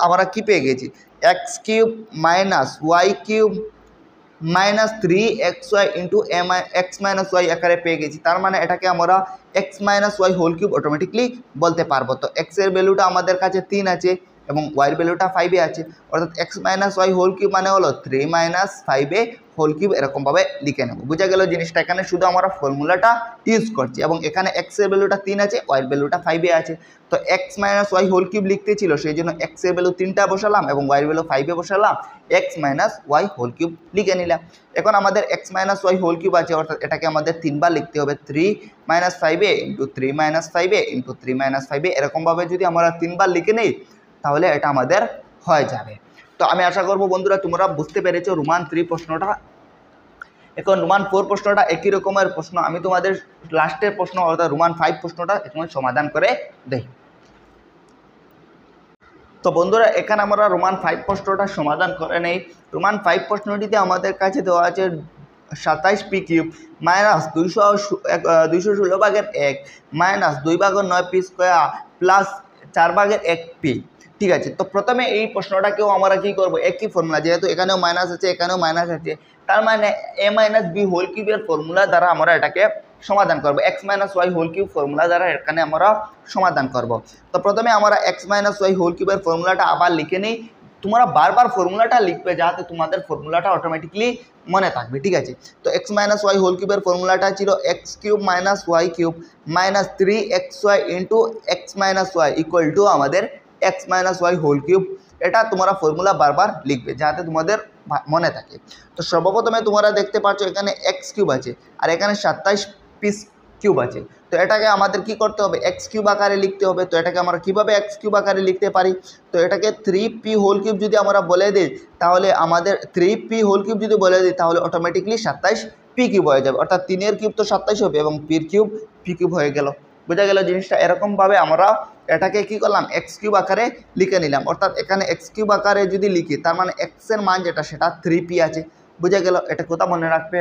আমরা কি পেয়ে গেছি, x cube minus y cube -3xy into x minus y আকারে পেয়ে গেছি। তার মানে এটাকে আমরা x minus y whole cube automatically বলতে পারবো। তো এক্সের ভ্যালুটা আমাদের কাছে 3 আছে এবং ওয়াইয়ের ভ্যালুটা 5a আছে, অর্থাৎ x minus y whole cube মানে হলো 3 - 5a হোল কিউব, এরকমভাবে লিখে নেব। বুঝা গেল জিনিসটা। এখানে শুধু আমরা ফর্মুলাটা ইউজ করছি এবং এখানে এক্সের ভ্যালুটা 3 আছে, ওয়াইয়ের ভ্যালুটা 5a আছে। তো x minus y whole cube লিখতে ছিল, সেই জন্য এক্সের ভ্যালু 3টা বসালাম এবং ওয়াইয়ের ভ্যালু 5a বসালাম, x minus y whole cube লিখে নিলাম। এখন আমাদের x minus y whole cube আছে, অর্থাৎ এটাকে আমাদের 3বার লিখতে হবে, 3 - 5a into 3 - 5a into 3 - 5a, এরকমভাবে যদি আমরা 3বার লিখে নিই তাহলে এটা আমাদের হয়ে যাবে। তো আমি আশা করব বন্ধুরা তোমরা বুঝতে পেরেছো রোমান 3 প্রশ্নটা। এখন রোমান 4 প্রশ্নটা একই রকমের প্রশ্ন, আমি তোমাদের লাস্টের প্রশ্ন অর্থাৎ রোমান 5 প্রশ্নটা এখন সমাধান করে দেই। তো বন্ধুরা এখানে আমরা রোমান 5 প্রশ্নটা সমাধান করে নেই। রোমান 5 প্রশ্নটিতে আমাদের কাছে দেওয়া আছে 27p cube minus 216/1 minus 2/9p² plus 4/1p। ঠিক আছে, তো প্রথমে এই প্রশ্নটাকেও আমরা কি করব, একই ফর্মুলা, যেহেতু এখানেও মাইনাস আছে এখানেও মাইনাস আছে, তার মানে a - b হোল কিউবের ফর্মুলা দ্বারা আমরা এটাকে সমাধান করব, x minus y whole cube formula দ্বারা এখানে আমরা সমাধান করব। তো প্রথমে আমরা এক্স মাইনাস ওয়াই হোল কিউবের ফর্মুলাটা আবার লিখে নিই। তোমরা বারবার ফর্মুলাটা লিখবে যাতে তোমাদের ফর্মুলাটা অটোমেটিকলি মনে থাকবে। ঠিক আছে, তো এক্স মাইনাস ওয়াই হোল কিউবের ফর্মুলাটা ছিল x cube minus y cube minus 3xy into x minus y equal to আমাদের x minus y whole cube. এটা তোমরা ফর্মুলা বারবার লিখবে যাতে তোমাদের মনে থাকে। তো সর্বপ্রথমে তোমরা দেখতে পাচ্ছ এখানে এক্স কিউব আছে আর এখানে 27 পিস কিউব আছে। তো এটাকে আমাদের কি করতে হবে, এক্স কিউব আকারে লিখতে হবে। তো এটাকে আমরা কীভাবে এক্স কিউব আকারে লিখতে পারি, তো এটাকে 3p হোল কিউব যদি আমরা বলে দিই তাহলে আমাদের 3p হোল কিউব যদি বলে দিই তাহলে অটোমেটিকলি 27p কিউব হয়ে যাবে, অর্থাৎ 3 এর কিউব তো 27 হবে এবং পির কিউব p কিউব হয়ে গেল। বোঝা গেল জিনিসটা। এরকমভাবে আমরা এটাকে কি করলাম, এক্স কিউব আকারে লিখে নিলাম। অর্থাৎ এখানে এক্স কিউব আকারে যদি লিখি তার মানে এক্সের মান যেটা সেটা 3p আছে। বুঝা গেল, এটা কোথা মনে রাখবে।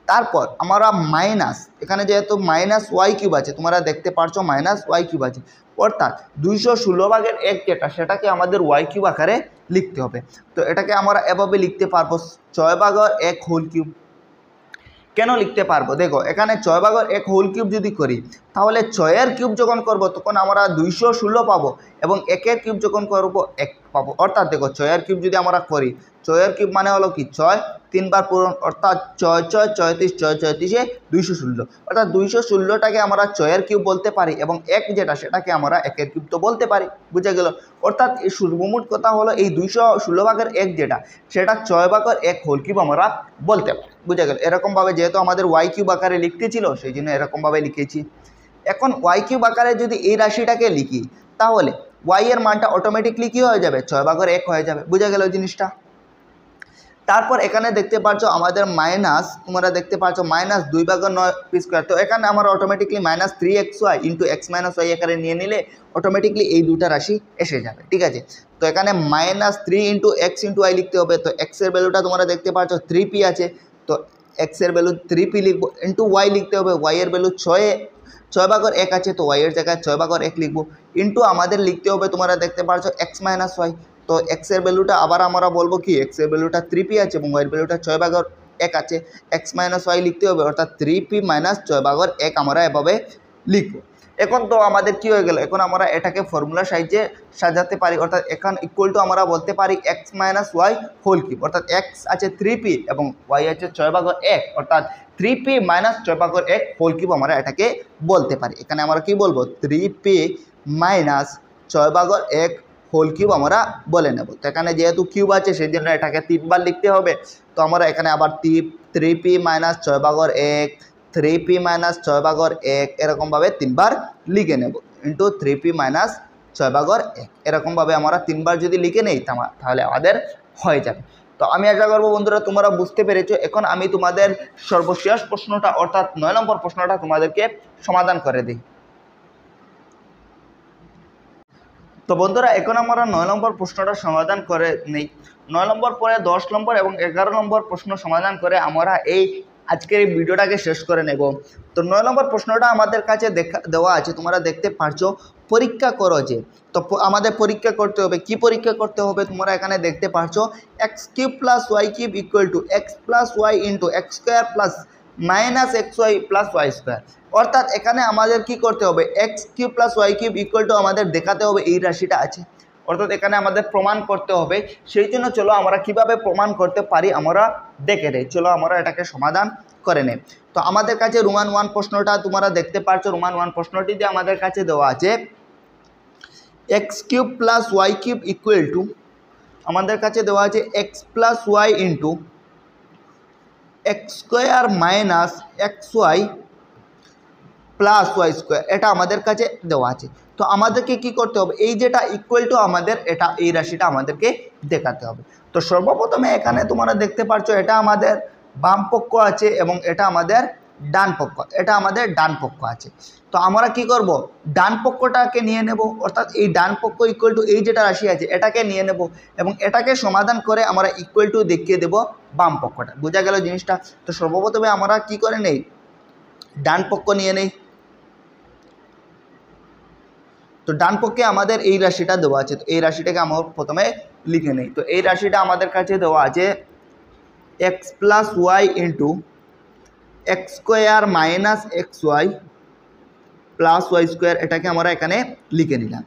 তারপর আমরা মাইনাস, এখানে যেহেতু মাইনাস ওয়াই কিউব আছে, তোমরা দেখতে পারছো মাইনাস ওয়াই কিউব আছে, অর্থাৎ 216/1 যেটা সেটাকে আমাদের ওয়াই কিউব আকারে লিখতে হবে। তো এটাকে আমরা এভাবে লিখতে পারবো 6/1 হোল কিউব। কেন লিখতে পারবো, দেখো এখানে 6/1 হোল কিউব যদি করি তাহলে 6 কিউব যখন করব তখন আমরা 216 পাবো এবং 1 কিউব যখন করব 1 পাবো। অর্থাৎ দেখো 6 কিউব যদি আমরা করি, 6 কিউব মানে হলো কি 6 3 বার পূরণ, অর্থাৎ 6 6 34, 6 34 216, অর্থাৎ 216টাকে আমরা 6 কিউব বলতে পারি এবং 1 যেটা সেটাকে আমরা 1 কিউব তো বলতে পারি। বুঝা গেল। অর্থাৎ এই সর্বমোট কথা হলো এই 216/1 যেটা সেটা 6/1 হোল কিউব আমরা বলতে পারি। বুঝা গেল। এরকমভাবে যেহেতু আমাদের ওয়াই কিউব আকারে লিখতে ছিল সেই জন্য এরকমভাবে লিখেছি। এখন ওয়াই কিউব আকারে যদি এই রাশিটাকে লিখি তাহলে ওয়াই এর মানটা অটোমেটিকলি কী হয়ে যাবে, 6/1 হয়ে যাবে। বুঝা গেল জিনিসটা। তারপর এখানে দেখতে পাচ্ছ আমাদের মাইনাস, তোমরা দেখতে পাচ্ছ মাইনাস 2/9p²। তো এখানে আমরা automatically minus 3xy into x minus y আকারে নিয়ে নিলে অটোমেটিকলি এই দুটা রাশি এসে যাবে। ঠিক আছে। তো এখানে minus 3 into x into y লিখতে হবে। তো এক্সের ভ্যালুটা তোমরা দেখতে পাচ্ছ 3p আছে, তো এক্সের ভ্যালু 3p লিখবো, ইন্টু ওয়াই লিখতে হবে, ওয়াইয়ের ভ্যালু 6/1 আছে, তো ওয়াইয়ের জায়গায় 6/1 লিখবো, ইন্টু আমাদের লিখতে হবে তোমরা দেখতে পাচ্ছ এক্স মাইনাস ওয়াই। তো এক্সের ভ্যালুটা আবার আমরা বলবো কি, এক্সের ভ্যালুটা 3p আছে এবং ওয়াইয়ের ভ্যালুটা 6/1 আছে, এক্স মাইনাস ওয়াই লিখতে হবে, অর্থাৎ 3p মাইনাস 6/1 আমরা এভাবে লিখবো। এখন তো আমাদের কি হয়ে গেল, এখন আমরা এটাকে ফর্মুলা সাহায্যে সাজাতে পারি। অর্থাৎ এখন ইকুয়াল টু আমরা বলতে পারি x minus y whole cube, অর্থাৎ এক্স আছে 3p এবং ওয়াই আছে 6/1, অর্থাৎ 3p মাইনাস 6/1 হোল কিউব আমরা এটাকে বলতে পারি। এখানে আমরা কি বলবো, 3p মাইনাস 6/1 হোল কিউব আমরা বলে নেব। তো এখানে যেহেতু কিউব আছে সেই জন্য এটাকে 3 বার লিখতে হবে। তো আমরা এখানে আবার 3p মাইনাস 6/1, 3p মাইনাস 6/1 এরকমভাবে 3 বার লিখে নেব, ইন্টু 3p মাইনাস 6/1 এরকমভাবে আমরা 3 বার যদি লিখে নেই তাহলে আমাদের হয়ে যাবে। তো আমি আশা করবো বন্ধুরা তোমরা বুঝতে পেরেছো। এখন আমি তোমাদের সর্বশেষ প্রশ্নটা অর্থাৎ 9 নম্বর প্রশ্নটা তোমাদেরকে সমাধান করে দিই। তো বন্ধুরা এখন আমরা 9 নম্বর প্রশ্নটা সমাধান করে নেই। 9 নম্বর পরে 10 নম্বর এবং 11 নম্বর প্রশ্ন সমাধান করে আমরা এই আজকের এই ভিডিওটাকে শেষ করে নেব। তো 9 নম্বর প্রশ্নটা আমাদের কাছে দেওয়া আছে, তোমরা দেখতে পারছো, পরীক্ষা করো যে। তো আমাদের পরীক্ষা করতে হবে, কি পরীক্ষা করতে হবে তোমরা এখানে দেখতে পারছো, x cube plus y cube equal to x plus y into x square plus minus x y plus y square. অর্থাৎ এখানে আমাদের কি করতে হবে, x cube plus y cube equal to আমাদের দেখাতে হবে এই রাশিটা আছে, অর্থাৎ এখানে আমাদের প্রমাণ করতে হবে। সেই জন্য চলো আমরা কিভাবে প্রমাণ করতে পারি আমরা দেখে নেই। চলো আমরা এটাকে সমাধান করে নেই। তো আমাদের কাছে রোমান 1 প্রশ্নটা তোমরা দেখতে পাচ্ছ, রোমান 1 প্রশ্নটি যে আমাদের কাছে দেওয়া আছে x cube plus y cube equal to, আমাদের কাছে দেওয়া আছে x plus y into x square minus x y plus y square, এটা আমাদের কাছে দেওয়া আছে। তো আমাদেরকে কি করতে হবে, এই যেটা ইকুয়াল টু আমাদের এটা এই রাশিটা আমাদেরকে দেখাতে হবে। তো সর্বপ্রথমে এখানে তোমরা দেখতে পাচ্ছ এটা আমাদের বাম পক্ষ আছে এবং এটা আমাদের ডান পক্ষ, এটা আমাদের ডান পক্ষ আছে। তো আমরা কি করব, ডান পক্ষটাকে নিয়ে নেব, অর্থাৎ এই ডান পক্ষ ইকুয়াল টু এই যেটা রাশি আছে এটাকে নিয়ে নেব এবং এটাকে সমাধান করে আমরা ইকুয়াল টু দেখিয়ে দেব বাম পক্ষটা। বোঝা গেল জিনিসটা। তো সর্বপ্রথমে আমরা কি করে নেই, ডান পক্ষ নিয়ে নেই। তো ডান পক্ষে আমাদের এই রাশিটা দেওয়া আছে, তো এই রাশিটাকে আমরা প্রথমে লিখে নেই। তো এই রাশিটা আমাদের কাছে দেওয়া আছে x plus y into x square minus x y plus y square, এটাকে আমরা এখানে লিখে নিলাম।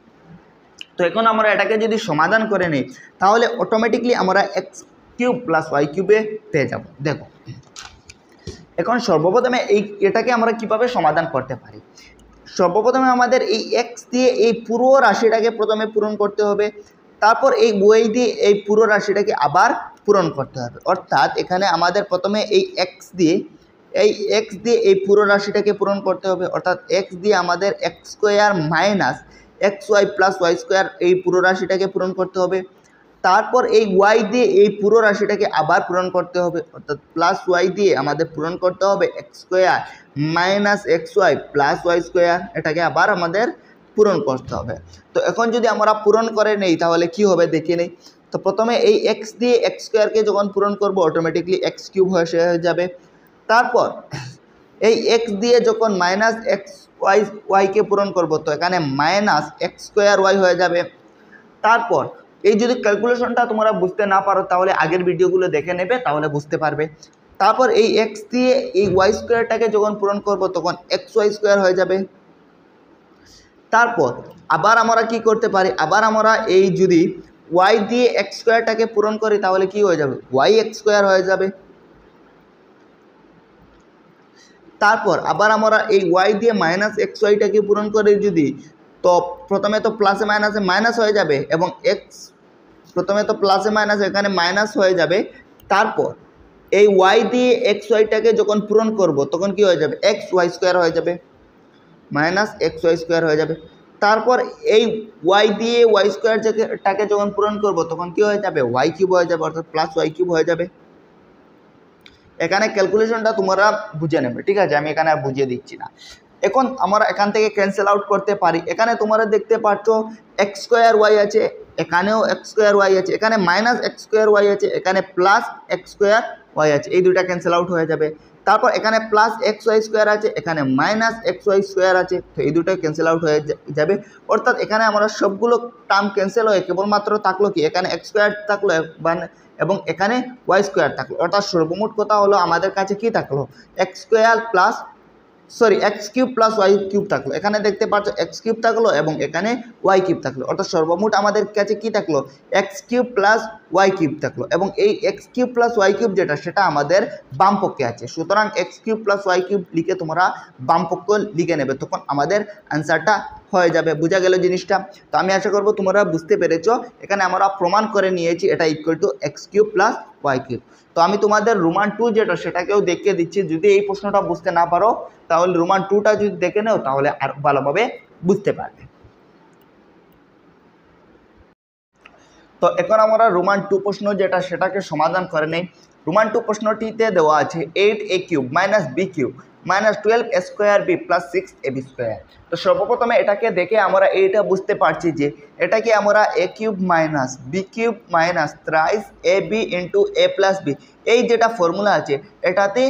তো এখন আমরা এটাকে যদি সমাধান করে নিই তাহলে অটোমেটিকলি আমরা এক্স কিউব প্লাস ওয়াই কিউবে পেয়ে যাব। দেখো এখন সর্বপ্রথমে এটাকে আমরা কিভাবে সমাধান করতে পারি, সর্বপ্রথমে আমাদের এই এক্স দিয়ে এই পুরো রাশিটাকে প্রথমে পূরণ করতে হবে, তারপর এই ওয়াই দিয়ে এই পুরো রাশিটাকে আবার পূরণ করতে হবে। অর্থাৎ এখানে আমাদের প্রথমে এই এক্স দিয়ে এই এক্স দিয়ে এই পুরো রাশিটাকে পূরণ করতে হবে, অর্থাৎ এক্স দিয়ে আমাদের x square minus x y plus y square এই পুরো রাশিটাকে পূরণ করতে হবে। তারপর এই ওয়াই দিয়ে এই পুরো রাশিটাকে আবার পূরণ করতে হবে, অর্থাৎ প্লাস ওয়াই দিয়ে আমাদের পূরণ করতে হবে x square minus x y plus y square, এটাকে আবার আমাদের পূরণ করতে হবে। তো এখন যদি আমরা পূরণ করে নেই তাহলে কি হবে দেখে নেই। তো প্রথমে এই এক্স দিয়ে এক্স স্কোয়ারকে যখন পূরণ করব অটোমেটিকলি এক্স কিউব হয়ে যাবে। তারপর এই এক্স দিয়ে যখন মাইনাস এক্স ওয়াইকে পূরণ করব তো এখানে মাইনাস এক্স স্কোয়ার ওয়াই হয়ে যাবে। তারপর এই যদি ক্যালকুলেশনটা তোমরা বুঝতে না পারো তাহলে আগের ভিডিওগুলো দেখে নেবে, তাহলে বুঝতে পারবে। তারপর এই এক্স দিয়ে এই ওয়াই স্কোয়ারটাকে যখন পূরণ করব তখন এক্স ওয়াই স্কোয়ার হয়ে যাবে। তারপর আবার আমরা কি করতে পারি, আবার আমরা এই যদি ওয়াই দিয়ে এক্স স্কোয়ারটাকে পূরণ করি তাহলে কি হয়ে যাবে, ওয়াই এক্স স্কোয়ার হয়ে যাবে। তারপর আবার আমরা এই ওয়াই দিয়ে মাইনাস এক্স ওয়াইটাকে পূরণ করে যদি, তো প্রথমে তো প্লাসে মাইনাসে মাইনাস হয়ে যাবে এবং এক্স প্রথমে তো প্লাসে মাইনাসে এখানে মাইনাস হয়ে যাবে। তারপর এই ওয়াই দিয়ে এক্স ওয়াইটাকে যখন পূরণ করব তখন কি হয়ে যাবে, এক্স ওয়াই স্কোয়ার হয়ে যাবে, মাইনাস এক্স ওয়াই স্কোয়ার হয়ে যাবে। তারপর এই ওয়াই দিয়ে ওয়াই স্কোয়ারটাকে যখন পূরণ করব তখন কি হয়ে যাবে, ওয়াই কিউব হয়ে যাবে, অর্থাৎ প্লাস ওয়াই কিউব হয়ে যাবে। এখানে ক্যালকুলেশনটা তোমরা বুঝে নেবে, ঠিক আছে, আমি এখানে আর বুঝিয়ে দিচ্ছি না। এখন আমরা এখান থেকে ক্যান্সেল আউট করতে পারি। এখানে তোমরা দেখতে পাচ্ছ এক্স স্কোয়ার ওয়াই আছে, এখানেও এক্স স্কোয়ার ওয়াই আছে, এখানে মাইনাস এক্স স্কোয়ার ওয়াই আছে, এখানে প্লাস এক্স স্কোয়ার ওয়াই আছে, এই দুইটা ক্যান্সেল আউট হয়ে যাবে। তারপর এখানে প্লাস এক্স ওয়াই স্কোয়ার আছে, এখানে মাইনাস এক্স ওয়াই স্কোয়ার আছে, তো এই দুটো ক্যান্সেল আউট হয়ে যাবে। অর্থাৎ এখানে আমরা সবগুলো টার্ম ক্যান্সেল হয়ে কেবলমাত্র থাকলো কি, এখানে এক্স স্কোয়ার থাকলো এবং এখানে ওয়াই স্কোয়ার থাকলো। অর্থাৎ সর্বমোট কথা হলো আমাদের কাছে কি থাকলো, x square plus x cube plus y cube থাকলো। এখানে দেখতে পাচ্ছ এক্স কিউব থাকলো এবং এখানে ওয়াই কিউব থাকলো, অর্থাৎ সর্বমোট আমাদের কাছে কি থাকলো, x cube plus y cube থাকলো। এবং এই x cube plus y cube যেটা সেটা আমাদের বাম পক্ষে আছে, সুতরাং x cube plus y cube লিখে তোমরা বাম পক্ষ লিখে নেবে, তখন আমাদের অ্যান্সারটা হয়ে যাবে। বোঝা গেল জিনিসটা? তো আমি আশা করবো তোমরা বুঝতে পেরেছো। এখানে আমরা প্রমাণ করে নিয়েছি এটা equal to x cube plus y cube. তো আমি তোমাদের রোমান 2 যেটা সেটাকেও দেখিয়ে দিচ্ছি, যদি এই প্রশ্নটা বুঝতে না পারো তাহলে রোমান 2টা যদি দেখে নাও তাহলে আর ভালোভাবে বুঝতে পারবে। তো এখন আমরা রোমান 2 প্রশ্ন যেটা সেটাকে সমাধান করে নেই। রোমান 2 প্রশ্নটিতে দেওয়া আছে 8a cube minus b cube minus 12a square b plus 6ab square. তো সর্বপ্রথমে এটাকে দেখে আমরা এইটা বুঝতে পারছি যে এটাকে আমরা a cube minus b cube minus thrice a b into a plus b এই যেটা ফর্মুলা আছে এটাতে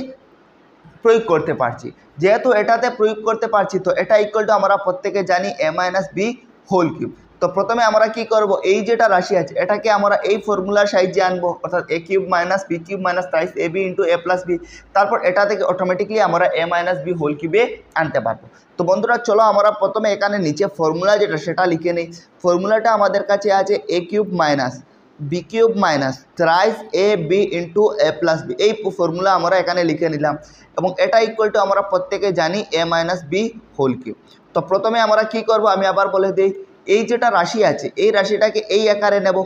প্রয়োগ করতে পারছি। যেহেতু এটাতে প্রয়োগ করতে পারছি তো এটা ইকুয়াল টু আমরা প্রত্যেকে জানি এ মাইনাস বি হোল কিউব। তো প্রথমে আমরা কি করব, এই যেটা রাশি আছে এটাকে আমরা এই ফর্মুলার সাহায্যে আনবো, অর্থাৎ a cube minus b cube minus thrice a b into a plus b. তারপর এটা থেকে অটোমেটিকলি আমরা এ মাইনাস বি হোল কিউবে আনতে পারবো। তো বন্ধুরা চলো আমরা প্রথমে এখানে নিচে ফর্মুলা যেটা সেটা লিখে নিই। ফর্মুলাটা আমাদের কাছে আছে a cube minus b cube minus thrice a b into a plus b, এই ফর্মুলা আমরা এখানে লিখে নিলাম এবং এটা ইকুয়াল টু আমরা প্রত্যেকে জানি এ মাইনাস বি হোল কিউব। তো প্রথমে আমরা কি করব আমি আবার বলে দিই, এই যেটা রাশি আছে এই রাশিটাকে এই আকারে নেব,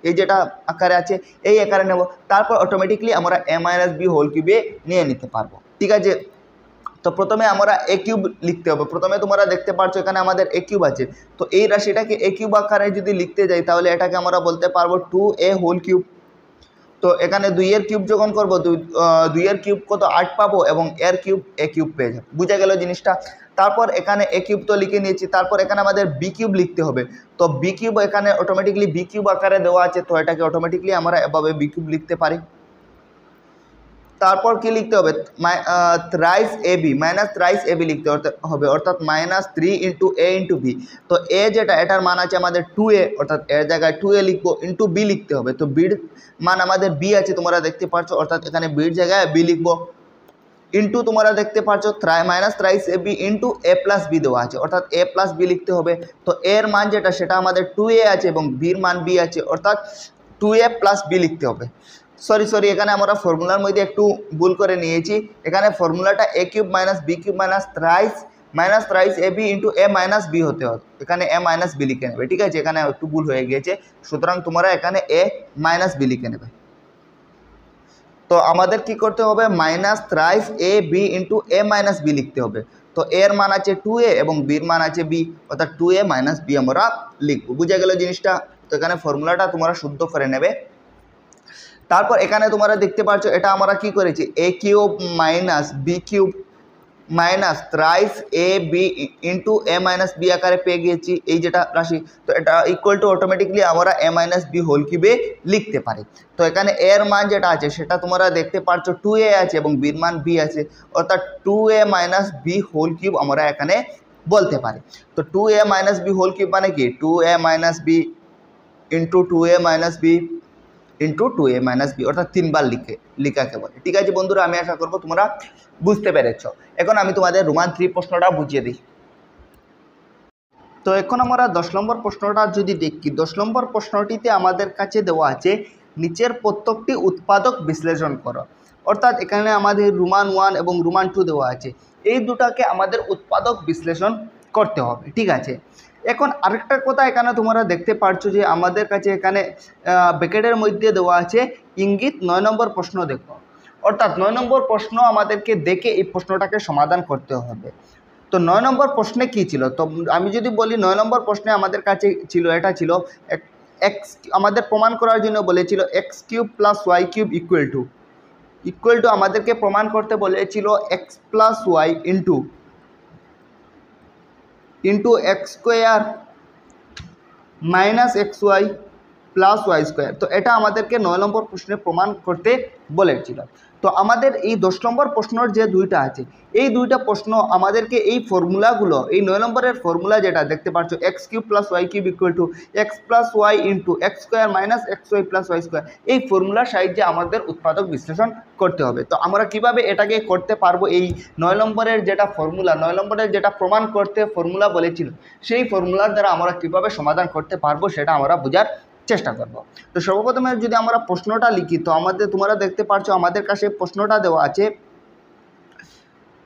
এই যেটা আকারে আছে এই আকারে নেব, তারপর অটোমেটিকলি আমরা এ মাইনাস বি হোল কিউবে নিয়ে নিতে পারবো, ঠিক আছে। তো প্রথমে আমরা এ কিউব লিখতে হবে। প্রথমে তোমরা দেখতে পাচ্ছ এখানে আমাদের এ কিউব আছে, তো এই রাশিটাকে এ কিউব আকারে যদি লিখতে যাই তাহলে এটাকে আমরা বলতে পারবো 2a হোল কিউব। তো এখানে 2 এর কিউব যখন করবো 2 এর কিউব কত 8 পাবো এবং এর কিউব এ কিউব পেয়ে যাবো। বুঝা গেল জিনিসটা? তারপর এখানে এ কিউব তো লিখে নিয়েছি, তারপর এখানে আমাদের বি কিউব লিখতে হবে। তো বি কিউব এখানে অটোমেটিকলি বি কিউব আকারে দেওয়া আছে, তো এটাকে অটোমেটিকলি আমরা এভাবে বি কিউব লিখতে পারি। তারপর কি লিখতে হবে, thrice a B minus thrice a B লিখতে হবে, অর্থাৎ মাইনাস 3 ইন্টু এ ইন্টু বি। তো এ যেটা এটার মান আছে আমাদের 2a, অর্থাৎ এর জায়গায় 2a লিখবো, ইন্টু বি লিখতে হবে। তো বির মান আমাদের বি আছে তোমরা দেখতে পাচ্ছ, অর্থাৎ এখানে বির জায়গায় বি লিখবো, ইন্টু তোমরা দেখতে পাচ্ছ minus thrice a b into a plus B দেওয়া আছে, অর্থাৎ এ প্লাস বি লিখতে হবে। তো এর মান যেটা সেটা আমাদের 2a আছে এবং বির মান বি আছে, অর্থাৎ 2a প্লাস বি লিখতে হবে। সরি এখানে আমরা ফর্মুলার মধ্যে একটু ভুল করে নিয়েছি। এখানে ফর্মুলাটা a cube minus b cube minus thrice a b into a minus b হতে হবে, এখানে এ মাইনাস বি লিখে নেবে, ঠিক আছে। এখানে একটু ভুল হয়ে গিয়েছে, সুতরাং তোমরা এখানে এ মাইনাস বি লিখে নেবে। তো তো আমাদের কি করতে হবে minus thrice a b into a minus B লিখতে হবে। তো এর মান আছে 2a এবং বির মান আছে b, অর্থাৎ 2a মাইনাস বি আমরা লিখবো। বুঝে গেল জিনিসটা? তো এখানে ফর্মুলাটা তোমরা শুদ্ধ করে নেবে। তারপর এখানে তোমরা দেখতে পাচ্ছ এটা আমরা কি করেছি a cube minus b cube minus thrice a b into a minus b আকারে পেয়ে গিয়েছি এই যেটা রাশি। তো এটা ইকুয়াল টু অটোমেটিকলি আমরা এ মাইনাস বি হোল কিউবে লিখতে পারি। তো এখানে এর মান যেটা আছে সেটা তোমরা দেখতে পাচ্ছ 2a আছে এবং বির মান b আছে, অর্থাৎ 2a minus b whole cube আমরা এখানে বলতে পারি। তো 2a minus b whole cube মানে কি 2a minus b into 2a minus b into 2a minus b, অর্থাৎ 3 বার লিখাকে বলে। ঠিক আছে বন্ধুরা, আমি আশা করবো তোমরা বুঝতে পেরেছ। এখন আমি তোমাদের রোমান 3 প্রশ্নটা বুঝিয়ে দিই। তো এখন আমরা 10 নম্বর প্রশ্নটা যদি দেখি, 10 নম্বর প্রশ্নটিতে আমাদের কাছে দেওয়া আছে নিচের প্রত্যেকটি উৎপাদক বিশ্লেষণ করো। অর্থাৎ এখানে আমাদের রোমান 1 এবং রোমান 2 দেওয়া আছে, এই দুটাকে আমাদের উৎপাদক বিশ্লেষণ করতে হবে। ঠিক আছে, এখন আরেকটা কথা এখানে তোমরা দেখতে পাচ্ছ যে আমাদের কাছে এখানে ব্র্যাকেটের মধ্যে দেওয়া আছে ইঙ্গিত 9 নম্বর প্রশ্ন দেখো। অর্থাৎ 9 নম্বর প্রশ্ন আমাদেরকে দেখে এই প্রশ্নটাকে সমাধান করতে হবে। তো 9 নম্বর প্রশ্নে কি ছিল, তো আমি যদি বলি 9 নম্বর প্রশ্নে আমাদের কাছে ছিল এটা ছিল এক্স, আমাদের প্রমাণ করার জন্য বলেছিল x cube plus y cube equal to আমাদেরকে প্রমাণ করতে বলেছিল x plus y into x square minus x y plus y square. তো এটা আমাদেরকে 9 নম্বর প্রশ্নে প্রমাণ করতে বলেছিল। তো আমাদের এই 10 নম্বর প্রশ্নের যে দুইটা আছে এই দুইটা প্রশ্ন আমাদেরকে এই ফর্মুলাগুলো, এই 9 নম্বরের ফর্মুলা যেটা দেখতে পাচ্ছ x cube plus y cube equal to x plus y into x square minus x y plus y square, এই ফর্মুলার সাহায্যে আমাদের উৎপাদক বিশ্লেষণ করতে হবে। তো আমরা কিভাবে এটাকে করতে পারবো, এই 9 নম্বরের যেটা ফর্মুলা, 9 নম্বরের যেটা প্রমাণ করতে ফর্মুলা বলেছিল সেই ফর্মুলার দ্বারা আমরা কিভাবে সমাধান করতে পারবো সেটা আমরা বোঝার চেষ্টা করব। তো সর্বপ্রথমে যদি আমরা প্রশ্নটা লিখি, তো আমাদের তোমরা দেখতে পাচ্ছ আমাদের কাছে প্রশ্নটা দেওয়া আছে,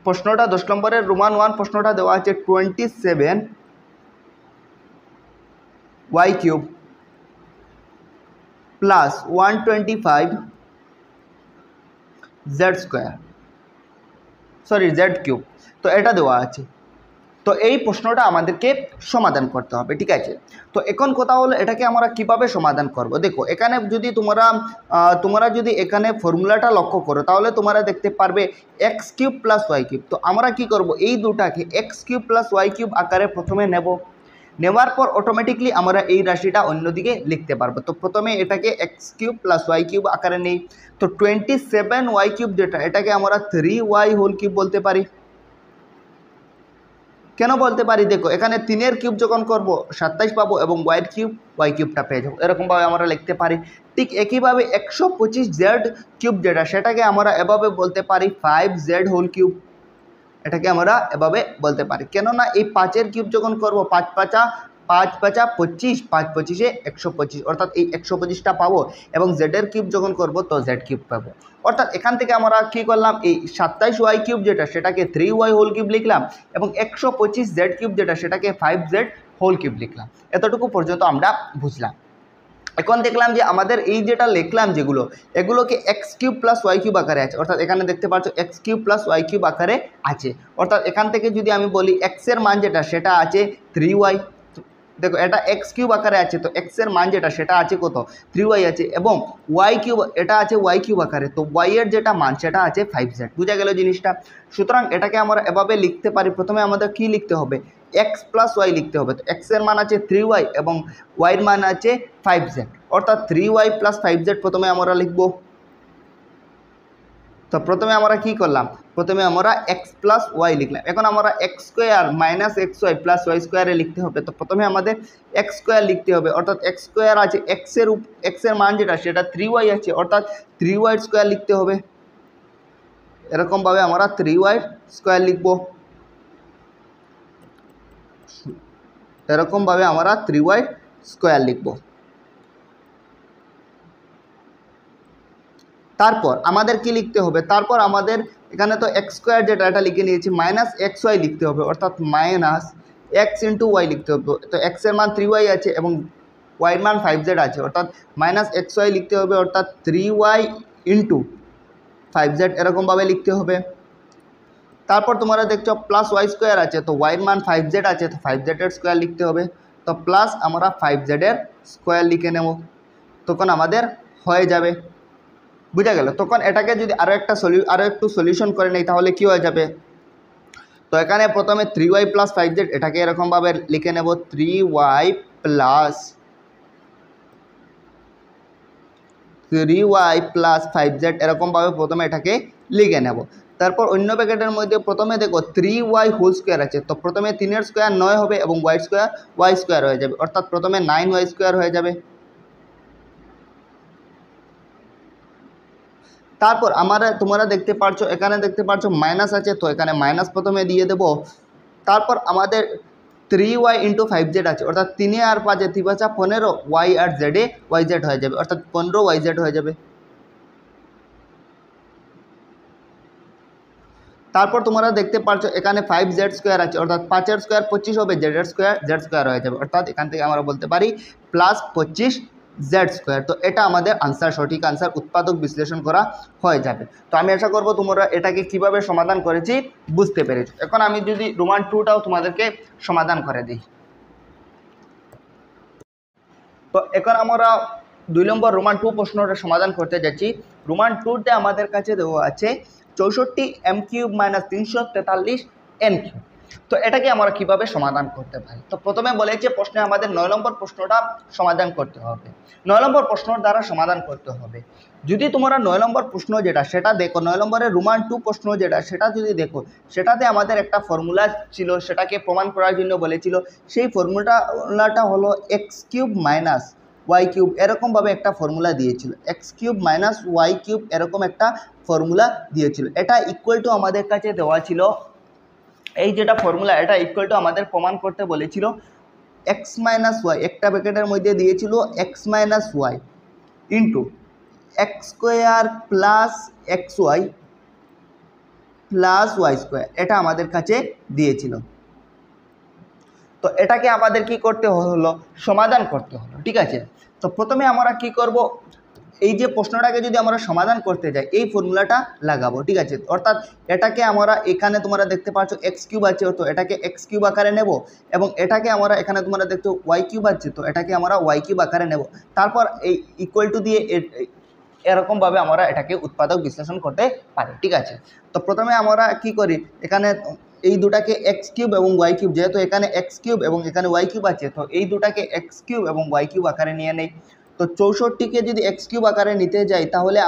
প্রশ্নটা 10 নম্বরের রোমান 1 প্রশ্নটা দেওয়া আছে 27 y cube plus 125 z square, sorry z cube. তো এটা দেওয়া আছে, তো এই প্রশ্নটা আমাদেরকে সমাধান করতে হবে। ঠিক আছে, তো এখন কথা হলো এটাকে আমরা কিভাবে সমাধান করব। দেখো এখানে যদি তোমরা যদি এখানে ফর্মুলাটা লক্ষ্য করো তাহলে তোমরা দেখতে পারবে x cube plus y cube. তো আমরা কি করব, এই দুটাকে x cube plus y cube আকারে প্রথমে নেওয়ার পর অটোমেটিকলি আমরা এই রাশিটা অন্যদিকে লিখতে পারবো। তো প্রথমে এটাকে x cube plus y cube আকারে নেই। তো 27 ওয়াই কিউব যেটা, এটাকে আমরা 3y হোল কিউব বলতে পারি। কেন বলতে পারি, দেখো এখানে 3-এর কিউব যখন করব 27 পাবো এবং ওয়াই কিউবটা পেয়ে যাবো, এরকমভাবে আমরা লিখতে পারি। ঠিক একইভাবে 125 জেড কিউব যেটা, সেটাকে আমরা এভাবে বলতে পারি 5z হোল কিউব, এটাকে আমরা এভাবে বলতে পারি। কেননা এই 5-এর কিউব যখন করব 5 5 25, 5 25-এ 125, অর্থাৎ এই 125টা পাবো এবং জেডের কিউব যখন করব তো জেড কিউব পাবো। অর্থাৎ এখান থেকে আমরা কী করলাম, এই 27 ওয়াই কিউব যেটা সেটাকে 3y হোল কিউব লিখলাম এবং 125 জেড কিউব যেটা সেটাকে 5z হোল কিউব লিখলাম। এতটুকু পর্যন্ত আমরা বুঝলাম। এখন দেখলাম যে আমাদের এই যেটা লিখলাম যেগুলো, এগুলোকে x cube plus y cube আকারে আছে, অর্থাৎ এখানে দেখতে পাচ্ছ x cube plus y cube আকারে আছে। অর্থাৎ এখান থেকে যদি আমি বলি এক্সের মান যেটা সেটা আছে 3y, দেখো এটা এক্স কিউব আকারে আছে, তো এক্সের মান যেটা সেটা আছে কত 3y আছে, এবং ওয়াই কিউব এটা আছে ওয়াই কিউব আকারে, তো ওয়াই এর যেটা মান সেটা আছে 5z। বুঝা গেল জিনিসটা? সুতরাং এটাকে আমরা এভাবে লিখতে পারি। প্রথমে আমাদের কি লিখতে হবে, এক্স প্লাস ওয়াই লিখতে হবে। তো এক্সের মান আছে 3y এবং ওয়াইয়ের মান আছে 5z, অর্থাৎ 3y প্লাস 5z প্রথমে আমরা লিখব। তো প্রথমে আমরা কি করলাম, প্রথমে আমরা এক্স প্লাস ওয়াই লিখলাম। এখন আমরা x square minus x y plus ওয়াই স্কোয়ারে লিখতে হবে। তো প্রথমে আমাদের এক্স স্কোয়ার লিখতে হবে, অর্থাৎ এক্স স্কোয়ার আছে এক্সের মান যেটা সেটা 3y আছে, অর্থাৎ 3y স্কোয়ার লিখতে হবে। এরকমভাবে আমরা 3y স্কোয়ার লিখব, এরকমভাবে আমরা 3y স্কোয়ার লিখব। তারপর আমাদের কি লিখতে হবে, তারপর আমাদের এখানে তো এক্স স্কোয়ার যেটা এটা লিখে নিয়েছি, মাইনাস এক্স ওয়াই লিখতে হবে, অর্থাৎ মাইনাস এক্স ইন্টু ওয়াই লিখতে হবে। তো এক্সের মান 3y আছে এবং ওয়াইয়ের মান 5z আছে, অর্থাৎ মাইনাস এক্স ওয়াই লিখতে হবে, অর্থাৎ 3y ইন্টু 5z এরকমভাবে লিখতে হবে। তারপর তোমরা দেখছো প্লাস ওয়াই স্কোয়ার আছে, তো ওয়াইয়ের মান 5z আছে, তো 5z এর স্কোয়ার লিখতে হবে। তো প্লাস আমরা 5z এর স্কোয়ার লিখে নেব, তখন আমাদের হয়ে যাবে। বুঝা গেল? তখন এটাকে যদি আরও একটু সলিউশন করে নেই তাহলে কি হয়ে যাবে। তো এখানে প্রথমে 3y প্লাস 5z এটাকে এরকমভাবে লিখে নেব, 3y প্লাস 5z এরকমভাবে প্রথমে এটাকে লিখে নেব। তারপর অন্য ব্র্যাকেটের মধ্যে প্রথমে দেখো 3y হোল স্কোয়ার আছে, তো প্রথমে 3 স্কোয়ার 9 হবে এবং y স্কোয়ার হয়ে যাবে, অর্থাৎ প্রথমে 9y স্কোয়ার হয়ে যাবে। তারপর তোমরা দেখতে পাচ্ছ এখানে মাইনাস আছে, তো এখানে মাইনাস প্রথমে দিয়ে দেব। তারপর আমাদের 3y ইন্টু 5z আছে, অর্থাৎ 3 আর 5 3 15, y আর z এ yz হয়ে যাবে, অর্থাৎ 15yz হয়ে যাবে। তারপর তোমরা দেখতে পাচ্ছ এখানে 5z স্কোয়ার আছে, অর্থাৎ 5 এর স্কোয়ার 25 হবে, z স্কোয়ার হয়ে যাবে, অর্থাৎ এখান থেকে আমরা বলতে পারি প্লাস 25z স্কোয়ার। তো এটা আমাদের আনসার, সঠিক আনসার, উৎপাদক বিশ্লেষণ করা হয়ে যাবে। তো আমি আশা করব তোমরা এটাকে কিভাবে সমাধান করেছি বুঝতে পেরেছো। এখন আমি যদি রোমান 2টাও তোমাদেরকে সমাধান করে দিই। তো এখন আমরা 2 নম্বর রোমান 2 প্রশ্নটা সমাধান করতে যাচ্ছি। রোমান 2তে আমাদের কাছে দেওয়া আছে 64m³ মাইনাস 343 n³। তো এটাকে আমরা কিভাবে সমাধান করতে পারি। তো প্রথমে বলেছে প্রশ্নে আমাদের 9 নম্বর প্রশ্নটা সমাধান করতে হবে। 9 নম্বর প্রশ্নের দ্বারা সমাধান করতে হবে। যদি তোমরা 9 নম্বর প্রশ্ন যেটা সেটা দেখো, 9 নম্বরের রোমান 2 প্রশ্ন যেটা সেটা যদি দেখো, সেটাতে আমাদের একটা ফর্মুলা ছিল, সেটাকে প্রমাণ করার জন্য বলেছিল। সেই ফর্মুলাটা হলো x³ মাইনাস y³ এরকমভাবে একটা ফর্মুলা দিয়েছিল, x³ মাইনাস y³ এরকম একটা ফর্মুলা দিয়েছিল। এটা ইকুয়াল টু আমাদের কাছে দেওয়া ছিল, এই যেটা ফর্মুলা এটা ইকুয়াল টু আমাদের প্রমাণ করতে বলেছিল x মাইনাস ওয়াই, একটা ব্র্যাকেটের মধ্যে দিয়েছিল x minus y into x square plus xy plus y square, এটা আমাদের কাছে দিয়েছিল। তো এটাকে আমাদের কি করতে হলো, সমাধান করতে হলো, ঠিক আছে। তো প্রথমে আমরা কি করব, এই যে প্রশ্নটাকে যদি আমরা সমাধান করতে যাই এই ফর্মুলাটা লাগাবো, ঠিক আছে। অর্থাৎ এটাকে আমরা এখানে তোমরা দেখতে পাচ্ছ x³ আছে, তো এটাকে x³ আকারে নেব, এবং এটাকে আমরা এখানে তোমরা দেখছো y³ আছে, তো এটাকে আমরা y³ আকারে নেব। তারপর এই ইকুয়াল টু দিয়ে এরকমভাবে আমরা এটাকে উৎপাদক বিশ্লেষণ করতে পারি, ঠিক আছে। তো প্রথমে আমরা কি করি, এখানে এই দুটাকে x³ এবং y³, যেহেতু এখানে x³ এবং এখানে y³ আছে, তো এই দুটাকে x³ এবং y³ আকারে নিয়ে নেই। তো 64কে যদি x³ আকারে নিতে যাই তাহলে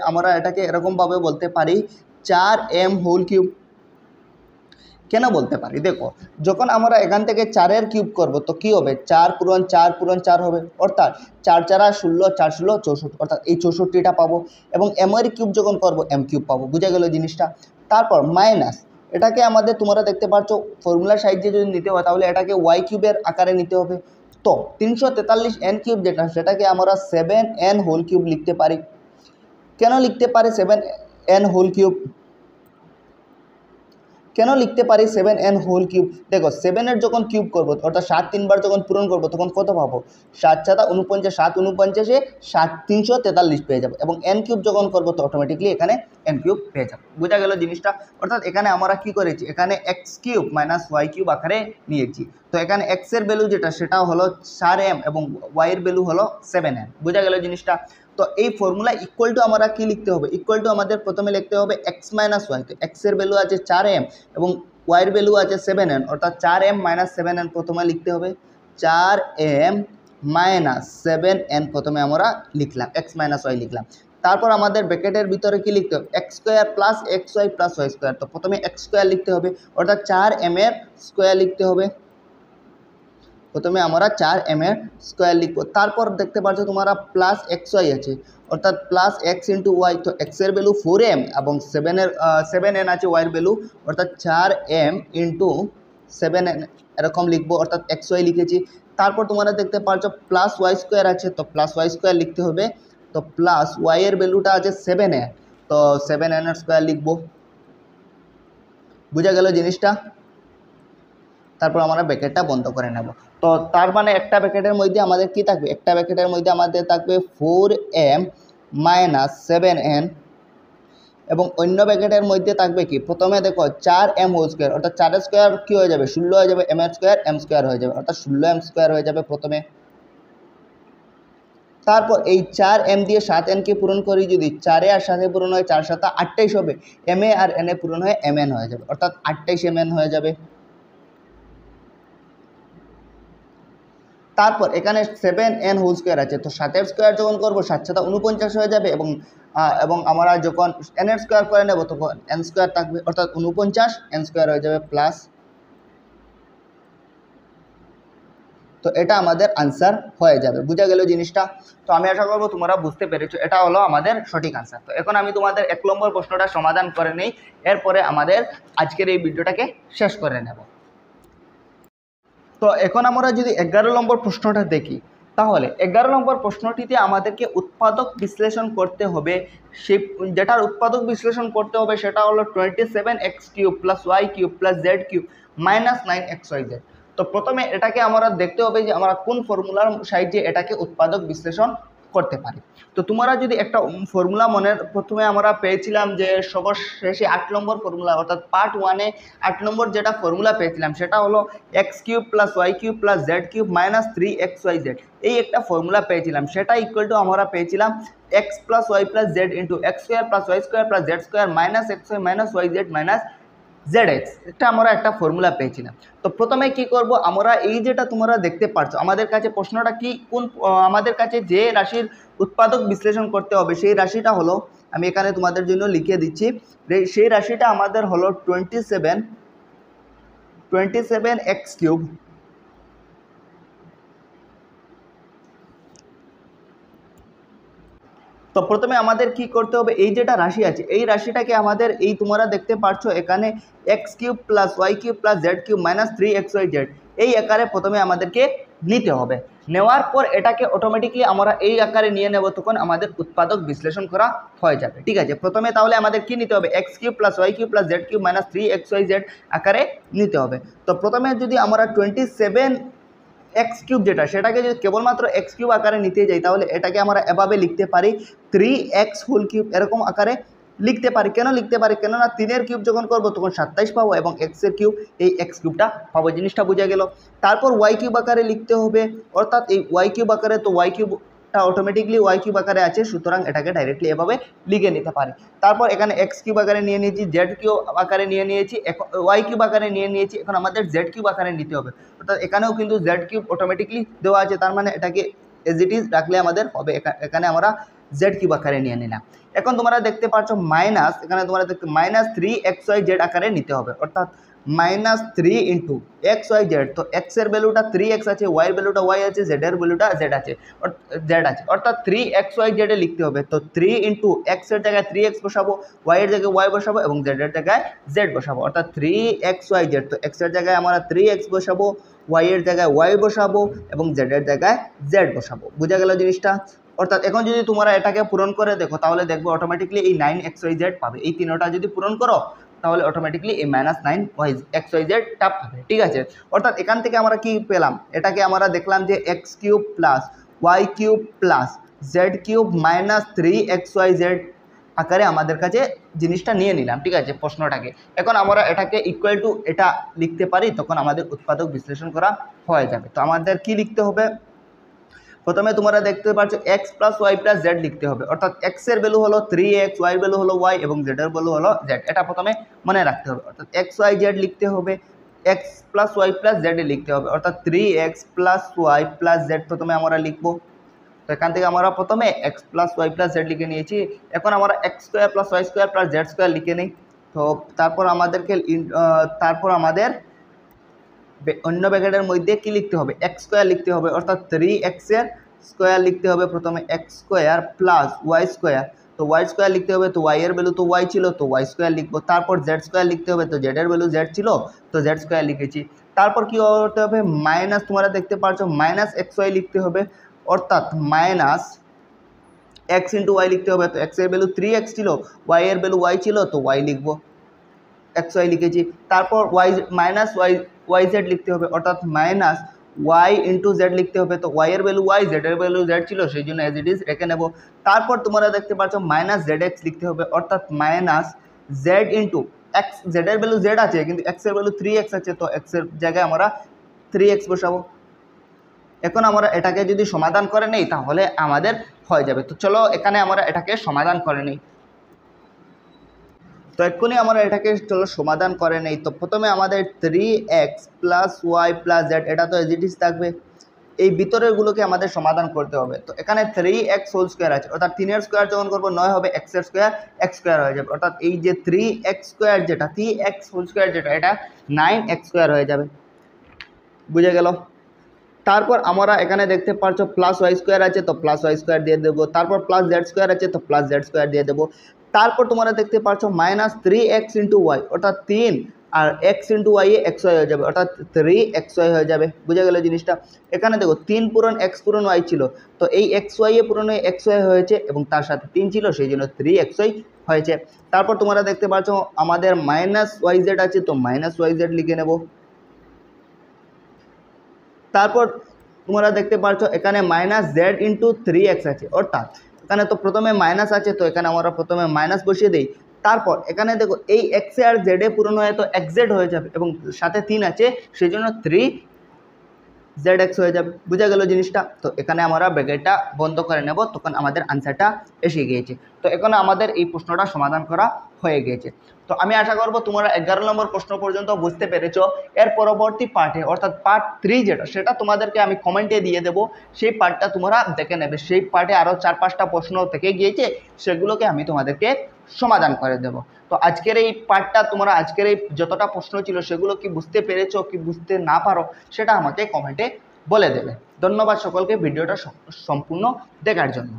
আমরা এটাকে এরকমভাবে বলতে পারি 4m হোল কিউব। কেন বলতে পারি, দেখো যখন আমরা এখান থেকে 4 কিউব করব তো কি হবে, 4 পূরণ 4 পূরণ 4 হবে, অর্থাৎ 4 4 16, 4 16 64, অর্থাৎ এই 64টা পাবো। এবং m এর কিউব যখন করব m³ পাবো, বুঝা গেল জিনিসটা। তারপর মাইনাস, এটাকে আমাদের তোমরা দেখতে পাচ্ছ ফর্মুলার সাহায্যে যদি নিতে হয় তাহলে এটাকে y³ এর আকারে নিতে হবে। তো 343n³ যেটা সেটাকে আমরা 7n হোল কিউব লিখতে পারি। কেন লিখতে পারি 7n হোল কিউব, কেন লিখতে পারি 7n হোল কিউব, দেখো 7 এর যখন কিউব করবো অর্থাৎ 7 3বার যখন পূরণ করবো তখন কত পাবো, 7 7 49, 7 49-এ 343 পেয়ে যাবো, এবং n³ যখন করবো তো অটোমেটিকলি এখানে n³ পেয়ে যাবো, বোঝা গেল জিনিসটা। অর্থাৎ এখানে আমরা কি করেছি, এখানে x³ মাইনাস y³ আকারে নিয়েছি। তো এখানে x এর ভ্যালু যেটা সেটা হলো 4m এবং y এর ভ্যালু হলো 7n, বোঝা গেল জিনিসটা। তো এই ফর্মুলা ইকুয়াল টু আমরা কি লিখতে হবে, ইকুয়াল টু আমাদের প্রথমে লিখতে হবে x মাইনাস ওয়াই। তো x এর ভ্যালু আছে 4m এবং y এর ভ্যালু আছে 7n, অর্থাৎ 4m মাইনাস 7n প্রথমে লিখতে হবে, 4m মাইনাস 7n প্রথমে আমরা লিখলাম, x মাইনাস ওয়াই লিখলাম। তারপর আমাদের ব্র্যাকেটের ভিতরে কি লিখতে হবে, x square plus xy plus y square. তো প্রথমে x স্কোয়ার লিখতে হবে, অর্থাৎ 4m এর স্কোয়ার লিখতে হবে, প্রথমে আমরা 4m এর স্কোয়ার লিখব। তারপর দেখতে পাচ্ছ তোমরা প্লাস xy আছে, অর্থাৎ প্লাস x ইন্টু ওয়াই। তো x এর ভ্যালু 4m এবং 7n আছে y এর ভ্যালু, অর্থাৎ 4m ইন্টু 7n এরকম লিখবো, অর্থাৎ xy লিখেছি। তারপর তোমরা দেখতে পাচ্ছ প্লাস ওয়াই স্কোয়ার আছে, তো প্লাস ওয়াই স্কোয়ার লিখতে হবে। তো প্লাস ওয়াই এর ভ্যালুটা আছে 7n, তো 7n এর স্কোয়ার লিখবো, বুঝা গেল জিনিসটা। তারপর আমরা ব্র্যাকেটটা বন্ধ করে নেব। তো তার মানে একটা ব্র্যাকেটের মধ্যে আমাদের কি থাকবে, একটা ব্র্যাকেটের মধ্যে আমাদের থাকবে 4m মাইনাস 7n এবং অন্য ব্র্যাকেটের মধ্যে থাকবে কি, প্রথমে দেখো 4m হোল স্কোয়ার, অর্থাৎ 4 স্কোয়ার কী হয়ে যাবে 16 হয়ে যাবে, m স্কোয়ার হয়ে যাবে, অর্থাৎ 16m স্কোয়ার হয়ে যাবে প্রথমে। তারপর এই 4m দিয়ে 7nকে পূরণ করি, যদি 4 আর 7 পূরণ হয় 4 7 28 হবে, m এ আর n এ পূরণ হয়ে mn হয়ে যাবে, অর্থাৎ 28mn হয়ে যাবে। তারপর এখানে 7n হোল স্কোয়ার আছে, তো 7 স্কোয়ার যখন করবো 7 7 49 হয়ে যাবে, এবং আমরা যখন n এর স্কোয়ার করে নেব তখন n স্কোয়ার থাকবে, অর্থাৎ 49 n স্কোয়ার হয়ে যাবে প্লাস। তো এটা আমাদের আনসার হয়ে যাবে। বোঝা গেল জিনিসটা? তো আমি আশা করবো তোমরা বুঝতে পেরেছো, এটা হলো আমাদের সঠিক আনসার। তো এখন আমি তোমাদের 1 নম্বর প্রশ্নটা সমাধান করে নেই, এরপরে আমাদের আজকের এই ভিডিওটাকে শেষ করে নেব। তো এখন আমরা যদি 11 নম্বর প্রশ্নটা দেখি, তাহলে 11 নম্বর প্রশ্নটিতে আমাদেরকে উৎপাদক বিশ্লেষণ করতে হবে। সেই যেটার উৎপাদক বিশ্লেষণ করতে হবে সেটা হলো 27x³ + y³ + z³ - 9xyz। তো প্রথমে এটাকে আমরা দেখতে হবে যে আমরা কোন ফর্মুলার সাহায্যে এটাকে উৎপাদক বিশ্লেষণ করতে পারি। তো তোমরা যদি একটা ফর্মুলা প্রথমে আমরা পেয়েছিলাম যে সর্বশেষে 8 নম্বর ফর্মুলা, অর্থাৎ পার্ট 1-এ 8 নম্বর যেটা ফর্মুলা পেয়েছিলাম সেটা হলো x³ + y³ + z³ - 3xyz। এই একটা ফর্মুলা পেয়েছিলাম, সেটা ইকুয়াল টু আমরা পেয়েছিলাম x + y + z × x² + y² + z² - xy - yz - zx। এটা আমরা একটা ফর্মুলা পেয়েছিলাম। তো প্রথমে কি করব, আমরা এই যেটা তোমরা দেখতে পাচ্ছ আমাদের কাছে প্রশ্নটা কি, আমাদের কাছে যে রাশির উৎপাদক বিশ্লেষণ করতে হবে সেই রাশিটা হলো, আমি এখানে তোমাদের জন্য লিখে দিচ্ছি, সেই রাশিটা আমাদের হলো 27x³ তো প্রথমে আমাদের কি করতে হবে, এই যেটা রাশি আছে এই রাশিটাকে আমাদের এই তোমরা দেখতে পাচ্ছ এখানে x³ + y³ + z³ - 3xyz এই আকারে প্রথমে আমাদেরকে নিতে হবে। নেওয়ার পর এটাকে অটোমেটিকলি আমরা এই আকারে নিয়ে নেব, তখন আমাদের উৎপাদক বিশ্লেষণ করা হয়ে যাবে। ঠিক আছে, প্রথমে তাহলে আমাদের কি নিতে হবে, x³ + y³ + z³ - 3xyz আকারে নিতে হবে। তো প্রথমে যদি আমরা 27x³ যেটা, সেটাকে যদি কেবলমাত্র x³ আকারে নিতে যাই তাহলে এটাকে আমরা এভাবে লিখতে পারি 3x³ এরকম আকারে লিখতে পারি। কেন লিখতে পারি, কেননা 3-এর কিউব যখন করবো তখন 27 পাবো এবং x-এর কিউব এই x³ পাবো, জিনিসটা বোঝা গেল। তারপর y³ আকারে লিখতে হবে, অর্থাৎ এই y³ আকারে, তো y³ অটোমেটিকলি y³ আকারে আছে, সুতরাং এটাকে ডাইরেক্টলি এভাবে লিখে নিতে পারি। তারপর এখানে x³ আকারে নিয়ে নিয়েছি, z³ আকারে নিয়ে নিয়েছি, y³ আকারে নিয়ে নিয়েছি, এখন আমাদের z³ আকারে নিতে হবে। অর্থাৎ এখানেও কিন্তু z³ অটোমেটিকলি দেওয়া আছে, তার মানে এটাকে এজ ইট ইজ রাখলে আমাদের হবে। এখানে আমরা z³ আকারে নিয়ে নিলাম। এখন তোমরা দেখতে পাচ্ছ মাইনাস, এখানে তোমরা দেখতে -3xyz আকারে নিতে হবে, অর্থাৎ -3 × xyz। তো x এর ভ্যালুটা 3x আছে, y এর ভ্যালুটা y আছে, z এর ভ্যালুটা z আছে, অর্থাৎ 3xyz এ লিখতে হবে। তো 3 × x এর জায়গায় 3x বসাবো, y এর জায়গায় y বসাবো এবং z এর জায়গায় z বসাবো, অর্থাৎ 3xyz। তো x এর জায়গায় আমরা 3x বসাবো, y এর জায়গায় y বসাবো এবং z এর জায়গায় z বসাবো। বোঝা গেল জিনিসটা? অর্থাৎ এখন যদি তোমরা এটাকে পূরণ করে দেখো তাহলে দেখবো অটোমেটিকলি এই 9xyz পাবে। এই তিনটা যদি পূরণ করো তাহলে অটোমেটিকলি এই -9xyz পাবে। ঠিক আছে, অর্থাৎ এখান থেকে আমরা কি পেলাম, এটাকে আমরা দেখলাম যে x³ + y³ + z³ - 3xyz আকারে আমাদের কাছে জিনিসটা নিয়ে নিলাম। ঠিক আছে, প্রশ্নটাকে এখন আমরা এটাকে ইকুয়াল টু এটা লিখতে পারি, তখন আমাদের উৎপাদক বিশ্লেষণ করা হয়ে যাবে। তো আমাদের কি লিখতে হবে, প্রথমে তোমরা দেখতে পাচ্ছ x + y + z লিখতে হবে, অর্থাৎ x এর ভ্যালু হলো 3x, y এর ভ্যালু হলো y এবং z এর ভ্যালু হলো z। এটা প্রথমে মনে রাখতে হবে, অর্থাৎ xyz লিখতে হবে, x + y + z লিখতে হবে, অর্থাৎ 3x + y + z প্রথমে আমরা লিখব। তো এখান থেকে আমরা প্রথমে x + y + z লিখে নিয়েছি। এখন আমরা x² + y² + z² লিখে নিই। তো তারপর আমাদের অন্য ব্র্যাকেটের মধ্যে কি লিখতে হবে, x² লিখতে হবে, অর্থাৎ 3x এর স্কোয়ার লিখতে হবে, প্রথমে x² + y²। তো y² লিখতে হবে, তো y এর ভ্যালু তো y ছিল, তো y² লিখবো। তারপর z² লিখতে হবে, তো z এর ভ্যালু z ছিল, তো z² লিখেছি। তারপর কি করতে হবে, মাইনাস, তোমরা দেখতে পাচ্ছ -xy লিখতে হবে, অর্থাৎ -x × y লিখতে হবে। তো x এর ভ্যালু 3x ছিল, y এর ভ্যালু y ছিল, তো y লিখবো, xy লিখেছি। তারপর yz লিখতে হবে, অর্থাৎ ওয়াই ইন্টু জেড লিখতে হবে। তো ওয়াই এর ভ্যালু ওয়াই, জেড এর ভ্যালু জেড ছিল, সেই জন্য অ্যাজ ইট ইজ রেখে নেব। তারপর তোমরা দেখতে পাচ্ছ মাইনাস জেড এক্স লিখতে হবে, অর্থাৎ minus Z into x. Z এর ভ্যালু জেড আছে কিন্তু এক্স এর ভ্যালু 3x আছে, তো এক্স এর জায়গায় আমরা 3x বসাবো। এখন আমরা এটাকে যদি সমাধান করে নেই তাহলে আমাদের হয়ে যাবে। তো চলো এখানে আমরা এটাকে সমাধান করে নিই। তো এক্ষুনি আমরা এটাকে চলো সমাধান করে নেই। তো প্রথমে আমাদের 3x plus y plus Z, এটা তো এজ ইট ইজ থাকবে। এই ভিতরেরগুলোকে আমাদের সমাধান করতে হবে। তো এখানে 3x হোল স্কোয়ার আছে, অর্থাৎ 3 স্কোয়ার যখন করবো 9 হবে, x স্কোয়ার x স্কোয়ার হয়ে যাবে, অর্থাৎ এই যে 3x স্কোয়ার যেটা 3x হোল স্কোয়ার যেটা এটা 9x স্কোয়ার হয়ে যাবে। বুঝে গেল? তারপর আমরা এখানে দেখতে পাচ্ছ প্লাস ওয়াই স্কোয়ার আছে, তো প্লাস ওয়াই স্কোয়ার দিয়ে দেবো। তারপর প্লাস জেড স্কোয়ার আছে, তো প্লাস জেড স্কোয়ার দিয়ে দেবো। তারপর তোমরা দেখতে পাচ্ছ মাইনাস 3x ইন্টু ওয়াই, অর্থাৎ 3 আর x into Y A xy হয়ে যাবে, অর্থাৎ 3xy হয়ে যাবে। বুঝে গেল জিনিসটা? এখানে দেখো 3 পূরণ x পূরণ y ছিল, তো এই xy এ পূরণ xy হয়েছে এবং তার সাথে 3 ছিল, সেই জন্য 3xy হয়েছে। তারপর তোমরা দেখতে পাচ্ছ আমাদের মাইনাস ওয়াই জেড আছে, তো মাইনাস ওয়াই জেড লিখে নেব। তারপর তোমরা দেখতে পাচ্ছ এখানে মাইনাস জেড ইন্টু 3x আছে, অর্থাৎ এখানে তো প্রথমে মাইনাস আছে, তো এখানে আমরা প্রথমে মাইনাস বসিয়ে দিই। তারপর এখানে দেখো এই x আর জেড এ পূরণ হয়ে তো xz হয়ে যাবে এবং সাথে 3 আছে, সেই জন্য 3zx হয়ে যাবে। বুঝা গেল জিনিসটা? তো এখানে আমরা ব্র্যাকেটটা বন্ধ করে নেব, তখন আমাদের আনসারটা এসে গিয়েছে। তো এখানে আমাদের এই প্রশ্নটা সমাধান করা হয়ে গিয়েছে। তো আমি আশা করব তোমরা 11 নম্বর প্রশ্ন পর্যন্ত বুঝতে পেরেছো। এর পরবর্তী পার্টে অর্থাৎ পার্ট 3 যেটা, সেটা তোমাদেরকে আমি কমেন্টে দিয়ে দেবো, সেই পার্টটা তোমরা দেখে নেবে। সেই পার্টে আরও 4-5টা প্রশ্ন থেকে গিয়েছে, সেগুলোকে আমি তোমাদেরকে সমাধান করে দেব। তো আজকের এই পার্টটা তোমরা আজকের এই যতটা প্রশ্ন ছিল সেগুলো কি বুঝতে পেরেছো কি বুঝতে না পারো সেটা আমাকে কমেন্টে বলে দেবে। ধন্যবাদ সকলকে ভিডিওটা সম্পূর্ণ দেখার জন্য।